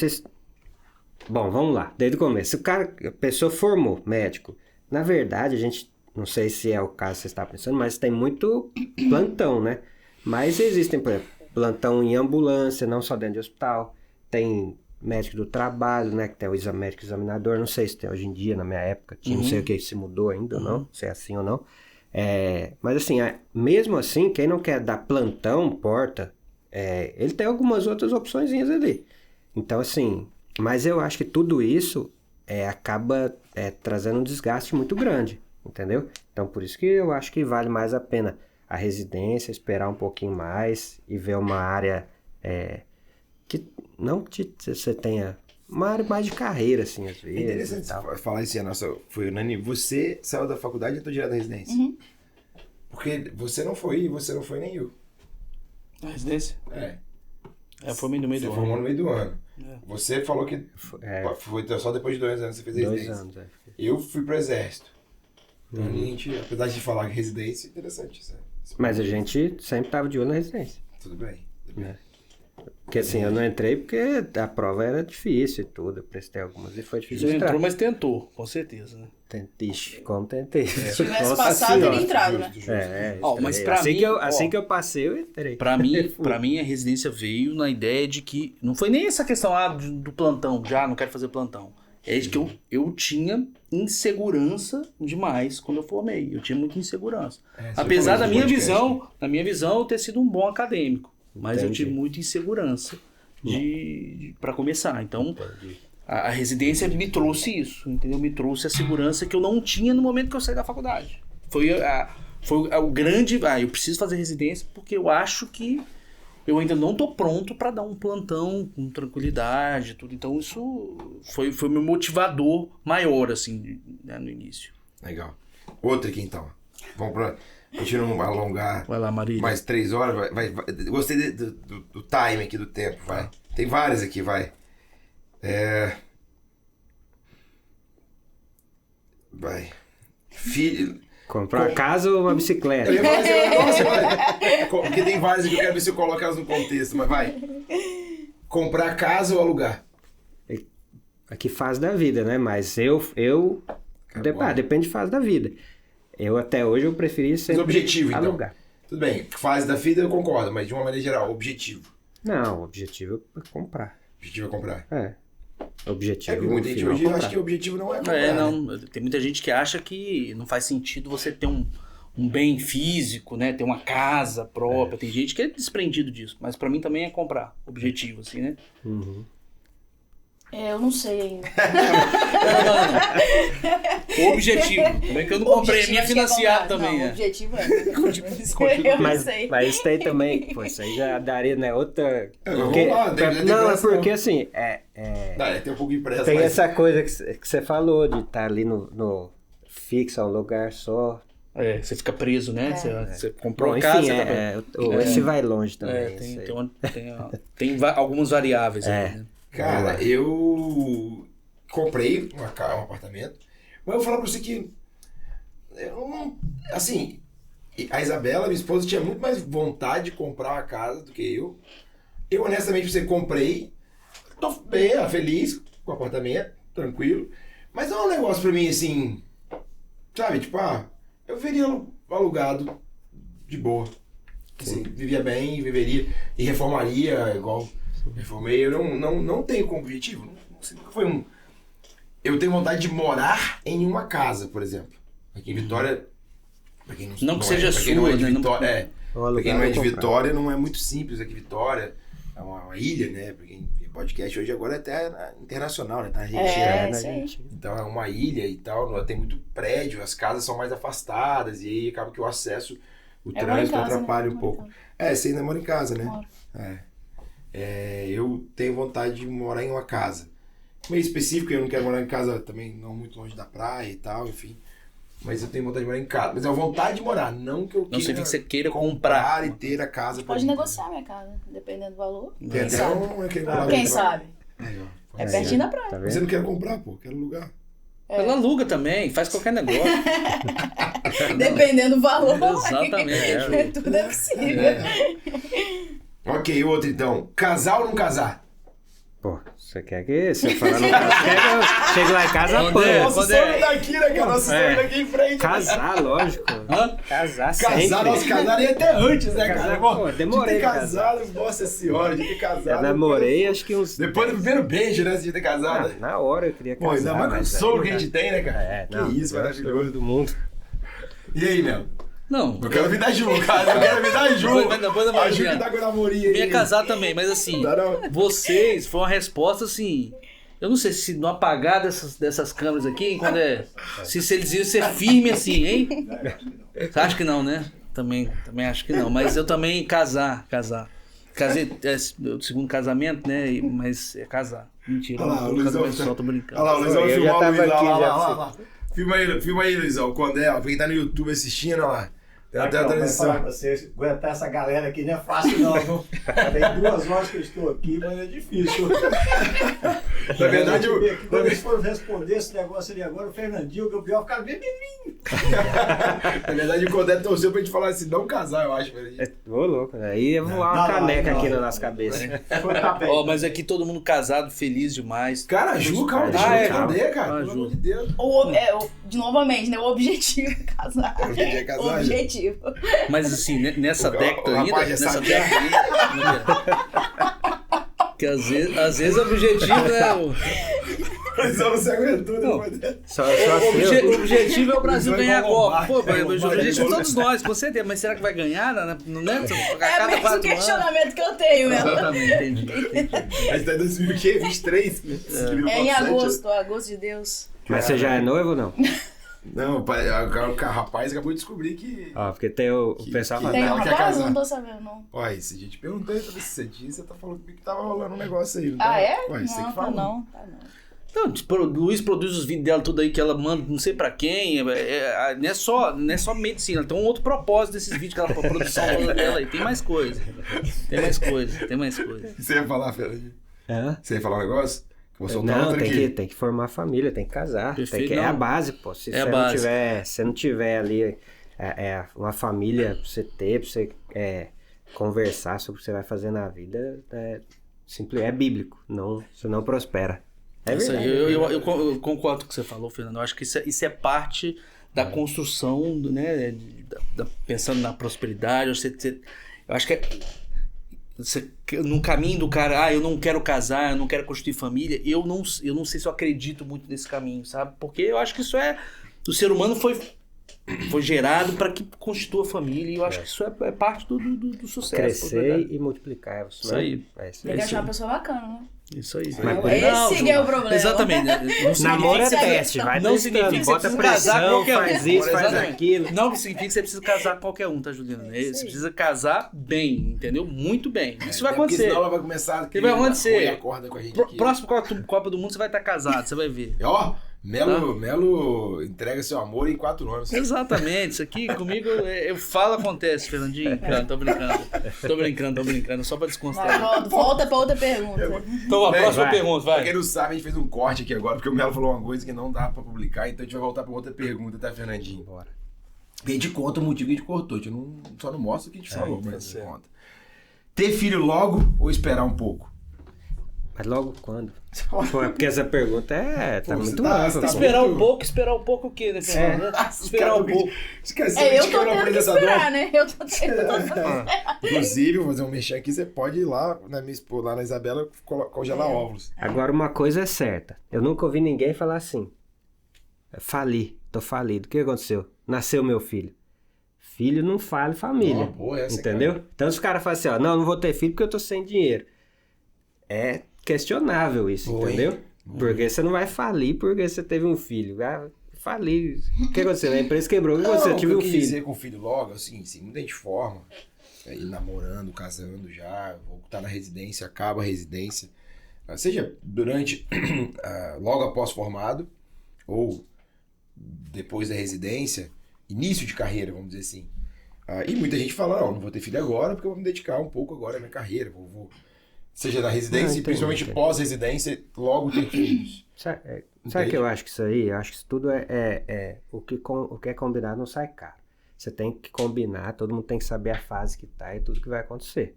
Bom, vamos lá, desde o começo. A pessoa formou, médico. Na verdade, a gente... Não sei se é o caso que você está pensando, mas tem muito plantão, né? Mas existem, por exemplo, plantão em ambulância, não só dentro de hospital. Tem médico do trabalho, né? Que tem o médico examinador. Não sei se tem hoje em dia, na minha época. Não sei o que se mudou ainda ou não, se é assim ou não. Mas assim, mesmo assim, quem não quer dar plantão, porta, ele tem algumas outras opçõezinhas ali. Então, assim... Mas eu acho que tudo isso acaba trazendo um desgaste muito grande. Entendeu? Então, por isso que eu acho que vale mais a pena a residência, esperar um pouquinho mais e ver uma área que não que você tenha uma área mais de carreira, assim, às vezes. É interessante falar isso, foi Nani, você saiu da faculdade e entrou direto da residência. Porque você não foi nem eu. A residência? Foi no meio do ano. Você formou no meio do ano. Você falou que foi só depois de 2 anos que você fez a residência. 2 anos, Eu fui pro exército. Então a gente, apesar de falar que residência, é interessante isso. Mas a gente sempre tava de olho na residência. Tudo bem. Porque assim, eu não entrei porque a prova era difícil e tudo. Eu prestei algumas e foi difícil. Você entrou, mas tentou, com certeza, né? Ixi, como tentei. Se tivesse passado, teria entrado, né? Mas pra mim... Assim que eu passei, eu entrei. Pra mim, a residência veio na ideia de que... Não foi nem essa questão do plantão, não quero fazer plantão. É de que eu tinha insegurança demais quando eu formei. Eu tinha muita insegurança. Apesar da minha visão, eu ter sido um bom acadêmico. Mas eu tive muita insegurança para começar. Então, a residência me trouxe isso, entendeu? Me trouxe a segurança que eu não tinha no momento que eu saí da faculdade. Foi o grande... eu preciso fazer residência porque eu acho que eu ainda não tô pronto para dar um plantão com tranquilidade, tudo. Então isso foi o meu motivador maior, assim, né, no início. Legal. Outra aqui, então. Vamos pra... Continuamos a alongar. Vai lá, Marília. Mais 3 horas. Vai. Gostei do time aqui, do tempo. Vai. Tem várias aqui, vai. Vai. Filho... Comprar uma casa ou uma bicicleta? Eu ia falar assim, nossa, vai. Porque tem várias aqui, eu quero ver se eu coloco elas no contexto, mas vai. Comprar casa ou alugar? Que fase da vida, né? Mas depende de fase da vida. Até hoje eu preferi sempre objetivo, alugar. Então. Tudo bem, fase da vida eu concordo, mas de uma maneira geral, objetivo. Não, o objetivo é comprar. Objetivo é comprar. Objetivo muita gente hoje acha que o objetivo não é comprar. Não. Tem muita gente que acha que não faz sentido você ter um bem físico, né? Ter uma casa própria. Tem gente que é desprendido disso. Mas pra mim também é comprar. Objetivo, assim, né? Eu não sei ainda. O objetivo. Também que eu não comprei. A minha financiada também. Não, o objetivo é. Mas isso aí também, isso aí já daria, né, outra... Porque assim, tem um pouco de pressa. Tem essa coisa que você falou, de estar ali no fixo, a um lugar só. Você fica preso, né? Você comprou a casa. Esse vai longe também. Tem algumas variáveis aí, né? Cara, eu comprei um apartamento, mas eu vou falar pra você que assim, a Isabela, minha esposa, tinha muito mais vontade de comprar uma casa do que eu. Eu, honestamente, comprei, tô bem, feliz com o apartamento, tranquilo, mas não é um negócio pra mim, assim, Sabe, tipo, eu viveria alugado de boa. Assim, vivia bem, viveria e reformaria igual reformei. Eu não tenho como objetivo. Nunca foi um... Eu tenho vontade de morar em uma casa, por exemplo. Aqui em Vitória... Pra quem não que seja sua, né? Pra quem não é de Vitória, não é muito simples aqui. Vitória é uma ilha, né? Pra quem tem podcast hoje agora é até internacional, né? Tá na Argentina. Então é uma ilha e tal, tem muito prédio, as casas são mais afastadas e aí acaba que o acesso, o trânsito atrapalha um pouco. Você ainda mora em casa, né? Eu tenho vontade de morar em uma casa. Meio específico, eu não quero morar em casa também, não muito longe da praia e tal, enfim. Mas eu tenho vontade de morar em casa. Mas é a vontade de morar, não que eu queira... Não significa que você queira comprar e ter a casa. Pode negociar minha casa, dependendo do valor. Quem sabe? É pertinho da praia. Tá, mas eu não quero comprar, pô, quero alugar. Ela aluga também, faz qualquer negócio. Dependendo do valor. Exatamente. Tudo é possível. Ok, outro então. Casar ou não casar? Pô, você quer que... Se eu falar não casar, quer que eu chegue lá em casa, apanha. Nosso sonho daqui, né, cara? Nosso sonho daqui em frente. Casar, lógico. Casar sempre. Nós casaria até antes, né, cara? Pô, demorei de ter casado, nossa senhora, de ter casado. Eu namorei, acho que uns... Depois do primeiro beijo, né, de ter casado. Na hora eu queria casar. Pô, ainda mais com o sogro que a gente tem, né, cara? Que isso, maravilhoso do mundo. E aí, Mel? Não. Eu quero me dar junto, cara. Eu quero me dar junto. Depois a Ju que tá com a namorinha aí. Eu ia casar também, mas assim, vocês, foi uma resposta assim... Eu não sei se no apagar dessas câmeras aqui, quando se eles iam ser firmes assim, hein? Você acha que não, né? Também acho que não. Mas eu também casar. Casei, o segundo casamento, né? Mas é casar. Mentira, o casamento só, tô brincando. Olha lá, o Luizão vai filmar o Luizão. Olha lá. Filma aí, Luizão, o Condé, quem tá no YouTube assistindo, olha lá. Tem até a transição. Você aguentar essa galera aqui não é fácil não, viu? Tem 2 horas que eu estou aqui, mas é difícil. Na verdade, quando eles foram responder esse negócio ali agora, o Fernandinho, o Gabriel ficaram vermelhinho. Na verdade, o Condé torceu pra gente falar assim, não casar, eu acho. Ô, louco, aí ia voar uma caneca aqui na nossa cabeça. Mas aqui todo mundo casado, feliz demais. Cara, Ju, calma, deixa eu responder, cara. Pelo amor de Deus. Novamente, né? O objetivo é casar. O objetivo. Mas assim, nessa década ainda, que às vezes o objetivo, né? Mas eu não se aguentou depois dessa. O objetivo é o Brasil ganhar a Copa. Pô, o objetivo é todos nós, com certeza. Mas será que vai ganhar? Não é? É o mesmo questionamento que eu tenho, meu. Exatamente, entendi. A gente tá em 2023? É em agosto de Deus. Mas você já é noivo ou não? Não, o rapaz acabou de descobrir que... Porque tem o pessoal falando... Tem um rapaz? Eu não tô sabendo, não. Ué, se a gente perguntou aí pra ver se você tinha, você tá falando que tava rolando um negócio aí. É? Ué, você que falou. Não. Não, tipo, o Luiz produz os vídeos dela tudo aí que ela manda, não sei pra quem. Não é só medicina, tem um outro propósito desses vídeos que ela a produção dela aí. Tem mais coisa. Você ia falar, Fernandinho? Você ia falar um negócio? Não, tem que formar família, tem que casar. É a base, pô. Se você não tiver ali uma família pra você ter, pra você conversar sobre o que você vai fazer na vida, é bíblico. Você não prospera. É isso verdade. Aí, eu concordo com o que você falou, Fernando. Eu acho que isso é parte da construção, né? Pensando na prosperidade. Eu acho que no caminho do cara, eu não quero casar, eu não quero constituir família, eu não sei se eu acredito muito nesse caminho, sabe? Porque eu acho que isso o ser humano foi gerado para que constitua família, e eu acho que isso é parte do sucesso. Crescer e multiplicar. Isso aí. Tem que achar uma pessoa bacana, né? Isso aí. Esse é o problema. Exatamente. Namoro é teste, vai não significa que você bota pressão, faz isso, faz aquilo. Não significa que você precisa casar com qualquer um, tá, Juliana? Você precisa casar bem, entendeu? Muito bem. Isso vai acontecer. Senão ela vai começar a vai acontecer. Acorda com a gente aqui. Próximo Copa do Mundo você vai estar casado, você vai ver. Melo entrega seu amor em 4 anos. Exatamente, isso aqui comigo eu falo, acontece, Fernandinho. Tô brincando, só pra desconstruir. Volta pra outra pergunta. Então a próxima pergunta, vai. Pra quem não sabe, a gente fez um corte aqui agora, porque o Melo falou uma coisa que não dá pra publicar, então a gente vai voltar pra outra pergunta, tá, Fernandinho? Bora. A gente conta o motivo que a gente cortou, a gente só não mostra o que a gente falou, mas a gente conta. Ter filho logo ou esperar um pouco? Mas logo quando? Pô, é porque essa pergunta tá Pô, muito tá- ampla. tá- Esperar muito- um pouco o quê, né, Fernando? Esperar um pouco. Eu tô tendo que esperar, né? Eu tô tendo Inclusive, vou fazer um mexer aqui, você pode ir lá lá na Isabela congelar óvulos. Agora, uma coisa é certa. Eu nunca ouvi ninguém falar assim. Tô falido. O que aconteceu? Nasceu meu filho. Filho não fale família. Boa, essa, entendeu? cara. Então, os caras falam assim, ó, não vou ter filho porque eu tô sem dinheiro. É questionável isso, Boa, entendeu? hein? Porque você não vai falir porque você teve um filho. Falir. O que aconteceu? A empresa quebrou. O que aconteceu? Eu tive um quis filho. dizer com o filho logo, assim, muita gente forma. Aí namorando, casando já, ou tá na residência, acaba a residência. Seja durante, logo após formado, ou depois da residência, início de carreira, vamos dizer assim. E muita gente fala, não vou ter filho agora porque eu vou me dedicar um pouco agora à minha carreira. Seja na residência e principalmente pós-residência, logo ter filhos. Sabe o que eu acho que isso aí? Eu acho que isso tudo o que é combinado não sai caro. Você tem que combinar, todo mundo tem que saber a fase que tá e tudo que vai acontecer.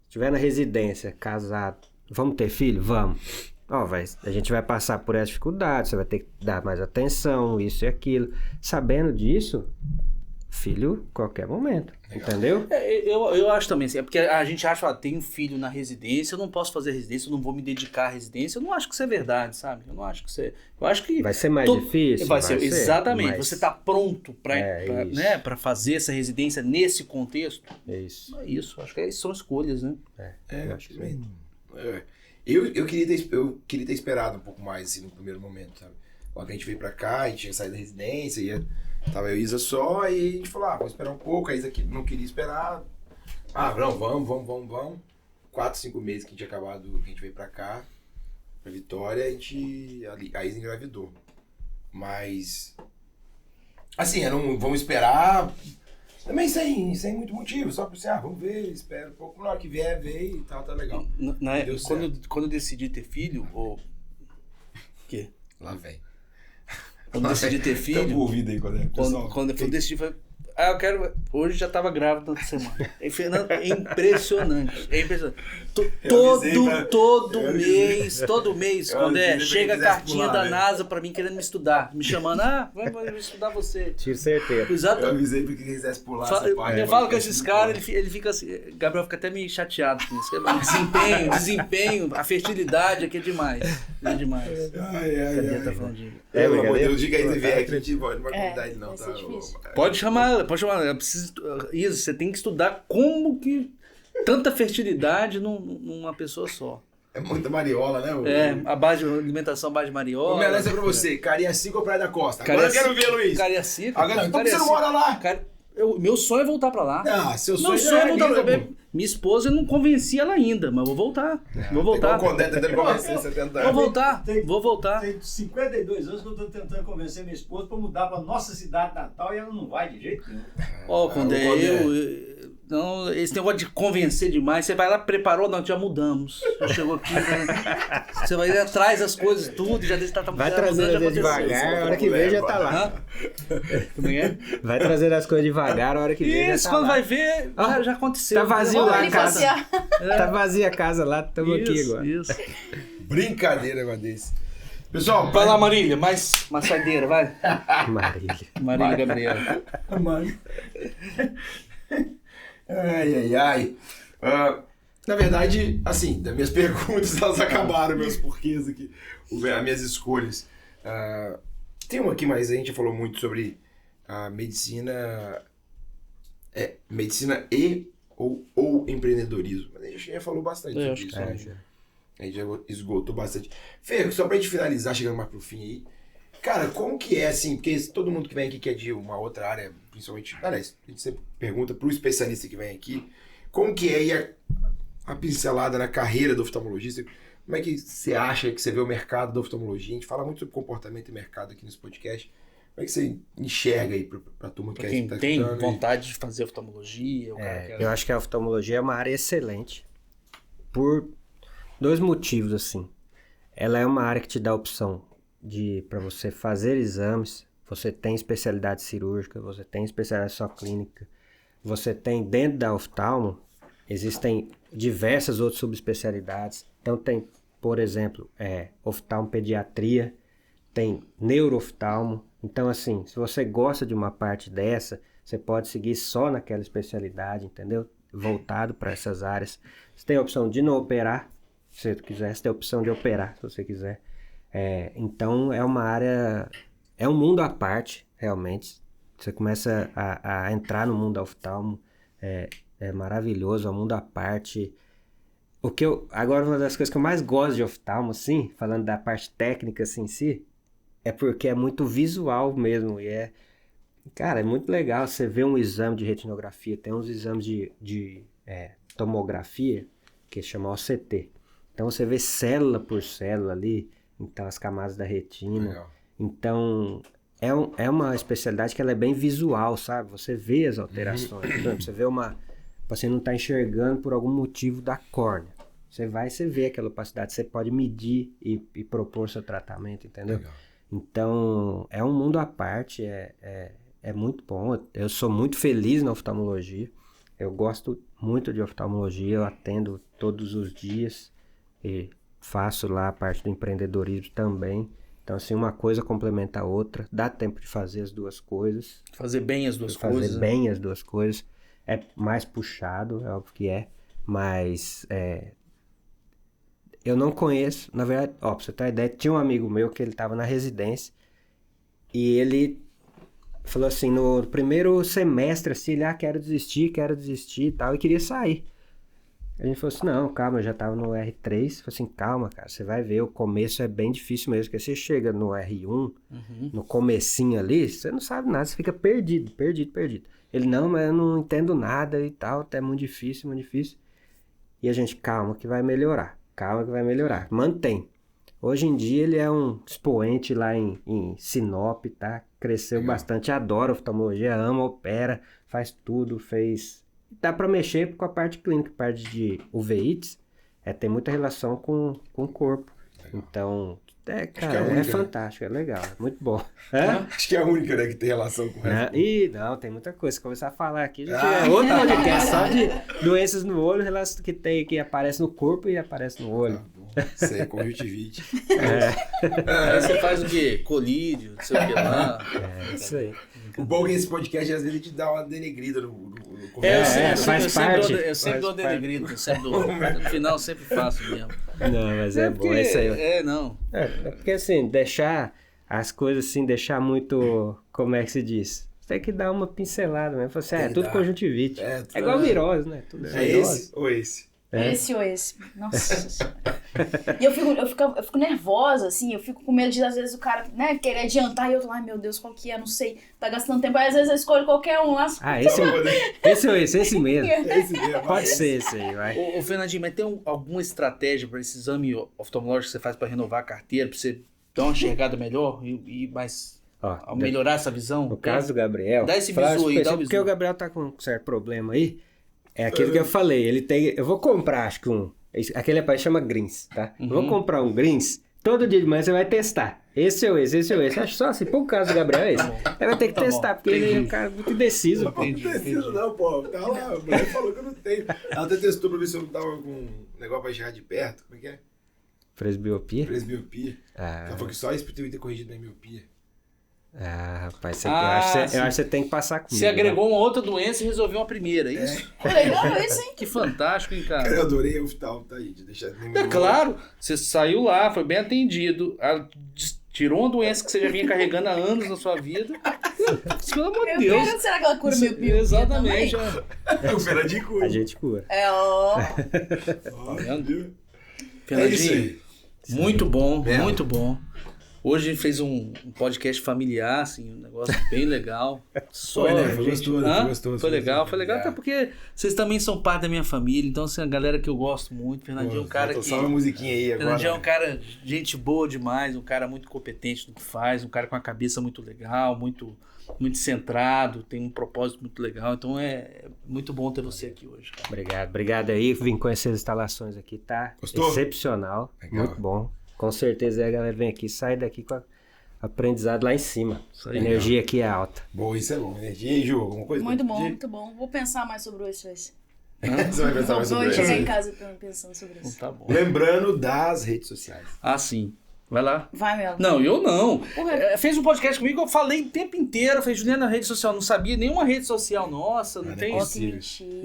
Se estiver na residência, casado, vamos ter filho? Vamos. A gente vai passar por essa dificuldade, você vai ter que dar mais atenção, isso e aquilo. Sabendo disso, filho, qualquer momento, entendeu? Eu acho também assim, é porque a gente acha, tem um filho na residência, eu não posso fazer residência, eu não vou me dedicar à residência. Eu não acho que isso é verdade, sabe? Eu não acho que isso é... Eu acho que... Vai ser mais difícil? Vai ser, exatamente. mas... Você tá pronto pra fazer essa residência nesse contexto? É isso. Não é isso, acho que são escolhas, né? Eu acho que sim. Eu queria ter esperado um pouco mais, assim, no primeiro momento, sabe? Logo que a gente veio pra cá, a gente tinha saído da residência, tava eu e Isa só, e a gente falou, vamos esperar um pouco, a Isa não queria esperar. Não, vamos. 4, 5 meses que a gente tinha acabado, que a gente veio pra cá, pra Vitória, a Isa engravidou. Mas, assim, vamos esperar, também sem muito motivo, só pra você, vamos ver, espera um pouco, na hora que vier, vê e tal, tá legal. Quando eu decidi ter filho, o quê? Lá vem. Quando eu decidi ter filho... Tá ouvido aí, Quando eu decidi, foi... eu quero... Hoje já tava grávida na semana. Fernando, é impressionante. Todo mês, quando chega a cartinha da NASA pra mim querendo me estudar. Me chamando, vai estudar você. Tinha certeza. Exato. Eu avisei pra quem quisesse pular. Eu falo com esses caras, ele fica assim... Gabriel fica até meio chateado com isso. Desempenho, a fertilidade aqui é demais. É demais. Pelo amor de Deus, diga aí, TV, que a gente não vai convidar ele não, tá? Pode chamar. Isa, você tem que estudar como que tanta fertilidade numa pessoa só. É muita mariola, né? Alimentação à base de mariola. Vou me alertar pra você, Cariacica ou Praia da Costa? Agora eu quero ver, Luiz. Cariacica. Agora, então você não mora lá? Meu sonho é voltar pra lá. Seu sonho é voltar pra lá. Minha esposa, eu não convenci ela ainda, mas vou voltar. Vou voltar. Vou voltar. Tem 52 anos que eu tô tentando convencer minha esposa pra mudar pra nossa cidade natal e ela não vai de jeito nenhum. Não, esse negócio de convencer demais, você vai lá, preparou, não, já mudamos. Já chegou aqui, você vai ir atrás das coisas, tudo, já está vai trazendo as coisas devagar, a hora que vem já tá lá. Como é? Vai trazendo as coisas devagar, a hora que vem já tá lá. Isso, quando vai ver, já aconteceu. Tá vazio lá a casa. Tá vazia a casa lá, estamos aqui agora. Isso. Brincadeira, meu Deus. Pessoal, vai lá, Marília, mais uma saideira, vai. Marília Gabriela. Ai. Na verdade, assim, das minhas perguntas, elas acabaram, meus porquês aqui, as minhas escolhas. Tem uma aqui, mas a gente falou muito sobre a medicina ou empreendedorismo. A gente já falou bastante sobre isso. A gente já esgotou bastante. Fê, só pra gente finalizar, chegando mais pro fim aí, cara, como que é, assim, porque todo mundo que vem aqui que é de uma outra área, principalmente, aliás, a gente sempre pergunta pro especialista que vem aqui, como que é aí a pincelada na carreira do oftalmologista, como é que você acha que você vê o mercado da oftalmologia? A gente fala muito sobre comportamento e mercado aqui nesse podcast. Como é que você enxerga aí pra turma que quem tem vontade de fazer oftalmologia? Eu acho que a oftalmologia é uma área excelente por 2 motivos, assim. Ela é uma área que te dá a opção para você fazer exames, você tem especialidade cirúrgica, você tem especialidade só clínica, você tem dentro da oftalmo, existem diversas outras subespecialidades, então tem por exemplo, oftalmopediatria, tem neurooftalmo. Então, assim, se você gosta de uma parte dessa, você pode seguir só naquela especialidade, entendeu? Voltado para essas áreas. Você tem a opção de não operar, se você quiser. Você tem a opção de operar, se você quiser. Então, é uma área... É um mundo à parte, realmente. Você começa a entrar no mundo da oftalmo. É maravilhoso, é um mundo à parte. Agora, uma das coisas que eu mais gosto de oftalmo, assim, falando da parte técnica assim, em si, é porque é muito visual mesmo. E cara, é muito legal você ver um exame de retinografia. Tem uns exames de tomografia que chama OCT. Então você vê célula por célula ali, então as camadas da retina. Legal. Então é uma especialidade que ela é bem visual, sabe? Você vê as alterações. Por exemplo, você vê você não está enxergando por algum motivo da córnea. Você vê aquela opacidade, você pode medir e propor seu tratamento, entendeu? Legal. Então, é um mundo à parte, é muito bom. Eu sou muito feliz na oftalmologia. Eu gosto muito de oftalmologia, eu atendo todos os dias e faço lá a parte do empreendedorismo também. Então, assim, uma coisa complementa a outra. Dá tempo de fazer as duas coisas. Fazer bem as duas coisas. Fazer bem as duas coisas. É mais puxado, é óbvio que é. Mas eu não conheço. Na verdade, pra você ter uma ideia, tinha um amigo meu que ele estava na residência. E ele falou assim, no primeiro semestre, assim, ele, quero desistir e tal. E queria sair. A gente falou assim, não, calma, eu já tava no R3. Falei assim, calma, cara, você vai ver, o começo é bem difícil mesmo, porque você chega no R1, no comecinho ali, você não sabe nada, você fica perdido. Ele, não, mas eu não entendo nada e tal, até muito difícil. E a gente, calma que vai melhorar, mantém. Hoje em dia ele é um expoente lá em Sinop, tá? Cresceu bastante, adora oftalmologia, ama, opera, faz tudo, Dá pra mexer com a parte clínica, parte de uveites, tem muita relação com o corpo. Legal. Então, cara, única, fantástico, é legal, é muito bom. Acho que é a única, né, que tem relação com o resto. Não, tem muita coisa. Se começar a falar aqui, a gente outro podcast só de doenças no olho, que aparece no corpo e aparece no olho. Isso aí, conjuntivite. Aí você faz o quê? Colírio, não sei o que lá. Isso aí. O bom é que esse podcast, às vezes, a gente dá uma denegrida no Eu sempre dou denegrida. No final, eu sempre faço mesmo. Não, mas é bom, isso aí. É porque, assim, deixar as coisas, assim, deixar muito, como é que se diz? Você tem que dar uma pincelada mesmo. Você, tudo conjuntivite. É igual virose, né? Tudo virose. Esse ou esse? Esse ou esse. Nossa Senhora. E eu fico nervosa, assim, eu fico com medo de, às vezes, o cara, né, querer adiantar e eu tô lá, meu Deus, qual que é? Não sei, tá gastando tempo. Aí, às vezes, eu escolho qualquer um lá. Esse ou esse mesmo. Pode ser esse aí, vai. Ô, Fernandinho, mas tem alguma estratégia para esse exame oftalmológico que você faz para renovar a carteira, pra você dar uma enxergada melhor e mais... melhorar essa visão? No caso do Gabriel... Dá esse bizu aí, dá o bizu. Porque o Gabriel tá com um certo problema aí. É aquilo que eu falei, ele tem... Eu vou comprar, acho que aquele rapaz chama Greens, tá? Eu vou comprar um Greens, todo dia de manhã você vai testar. Esse ou esse. Acho só assim, por causa do Gabriel é esse. Ele vai ter que testar, porque ele é um cara muito indeciso. Não é indeciso não, pô. Tá lá, a mulher falou que eu não tenho. Ela até testou pra ver se eu não tava com um negócio pra enxergar de perto. Como é que é? Presbiopia? Ela falou que só isso pra eu ter corrigido minha miopia. Rapaz, eu acho que você tem que passar comigo. Você agregou uma outra doença e resolveu uma primeira, é isso? Legal isso, hein? Que fantástico, hein, cara? Eu adorei o oftalmo, tá aí. Claro, você saiu lá, foi bem atendido, tirou uma doença que você já vinha carregando há anos na sua vida. Pelo amor de Deus. Será que ela cura miopia? Exatamente. O Fernandinho cura. A gente cura. Fernandinho, muito bom, muito bom. Hoje a gente fez um podcast familiar, assim, um negócio bem legal. Foi, né? Foi gostoso. Foi legal, até porque vocês também são parte da minha família, então, assim, a galera que eu gosto muito. Fernandinho é um cara que... Só uma musiquinha aí agora. Fernandinho é um cara, gente boa demais, um cara muito competente no que faz, um cara com a cabeça muito legal, muito centrado, tem um propósito muito legal, então é muito bom ter você aqui hoje, cara. Obrigado aí, vim conhecer as instalações aqui, tá? Gostou? Excepcional, legal. Muito bom. Com certeza a galera vem aqui, sai daqui com aprendizado lá em cima. A energia aqui é alta. Boa, isso é bom. Energia e Ju, alguma coisa? Muito bom. Vou pensar mais sobre isso. Você vai pensar mais sobre Vou chegar em isso. casa pensando sobre isso. Tá bom. Lembrando das redes sociais. Ah, sim. Vai lá. Vai, Melo. Não, eu não. Porra. Fez um podcast comigo, eu falei o tempo inteiro. Falei, Juliana, na rede social, não sabia nenhuma rede social nossa, não Não é tem Ó, isso. que possível. mentira.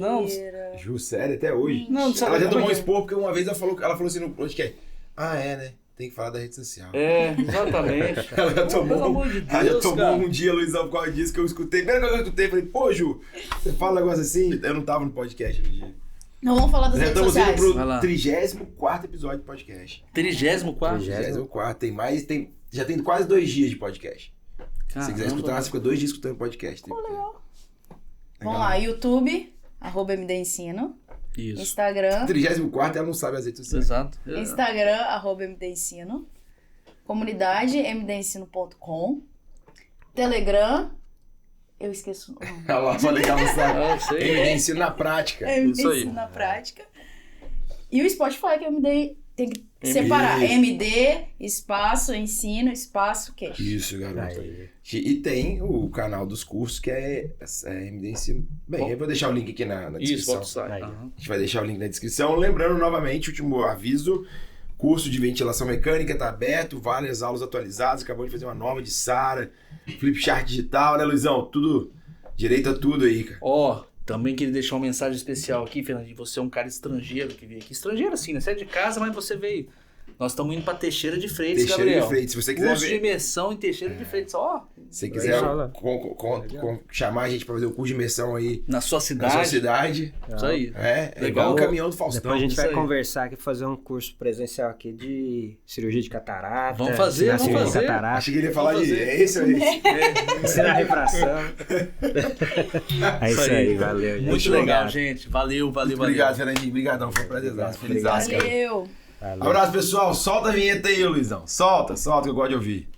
Não. Ju, sério, até hoje. Não, não sabe Ela já como tomou um é que é. expor porque uma vez ela falou assim no podcast. Ah, é, né? Tem que falar da rede social. É, exatamente. Ela já tomou, Pelo amor de ela já Deus, tomou cara. um dia, Luizão, por causa disso que eu escutei. Primeira coisa que eu escutei, falei, pô, Ju, você fala um negócio assim? Eu não tava no podcast no dia. Não vamos falar das Já redes estamos indo sociais. Vai lá. pro 34º episódio de podcast. 34? 34º, tem mais, já tem quase 2 dias de podcast. Se você quiser escutar, você fica 2 dias escutando podcast. Legal. Vamos lá, YouTube, @MDEnsino. Isso. Instagram, 34º, ela não sabe as redes sociais. Exato. Instagram, @MDEnsino. Comunidade, mdensino.com. Telegram, eu esqueço o nome. Olha lá, falei que ela não sabe. Ah, eu sei. MD Ensino na prática. Isso aí. Ensino na prática. E o Spotify, que eu tem que MD. separar. MD, espaço, ensino, espaço, cash. Isso, garoto. Aí. E tem o canal dos cursos que é MD Ensino. Bem, eu vou deixar o link aqui na Isso, descrição. bota o site. Aí. Aham. A gente vai deixar o link na descrição. Lembrando novamente, último aviso. Curso de ventilação mecânica está aberto, várias aulas atualizadas. Acabou de fazer uma nova de Sara, Flipchart digital, né, Luizão? Tudo, direito a tudo aí, cara. Ó, também queria deixar uma mensagem especial aqui, Fernandinho. Você é um cara estrangeiro que veio aqui. Estrangeiro assim, né? Você é de casa, mas você veio. Nós estamos indo pra Teixeira de Freitas, Teixeira Gabriel. de Freitas. Se você quiser Curso de ver, imersão em Teixeira de Freitas. Ó, se você quiser Fala. chamar a gente para fazer o curso de imersão aí na sua na cidade. sua cidade, Isso aí. é Legal. igual o caminhão do Faustão. Depois a gente isso vai aí. conversar aqui, fazer um curso presencial aqui de cirurgia de catarata. Vamos fazer, ensinar vamos cirurgia fazer. de catarata, Achei que ele ia falar Vamos de... fazer. É esse aí. ensinar refração. É isso aí, valeu. gente. Muito legal, gente. Valeu. Obrigado, Fernandinho. Obrigadão. Foi um prazer. Feliz Obrigado. Valeu. Valeu. Abraço, pessoal. Solta a vinheta aí, Luizão. Solta que eu gosto de ouvir.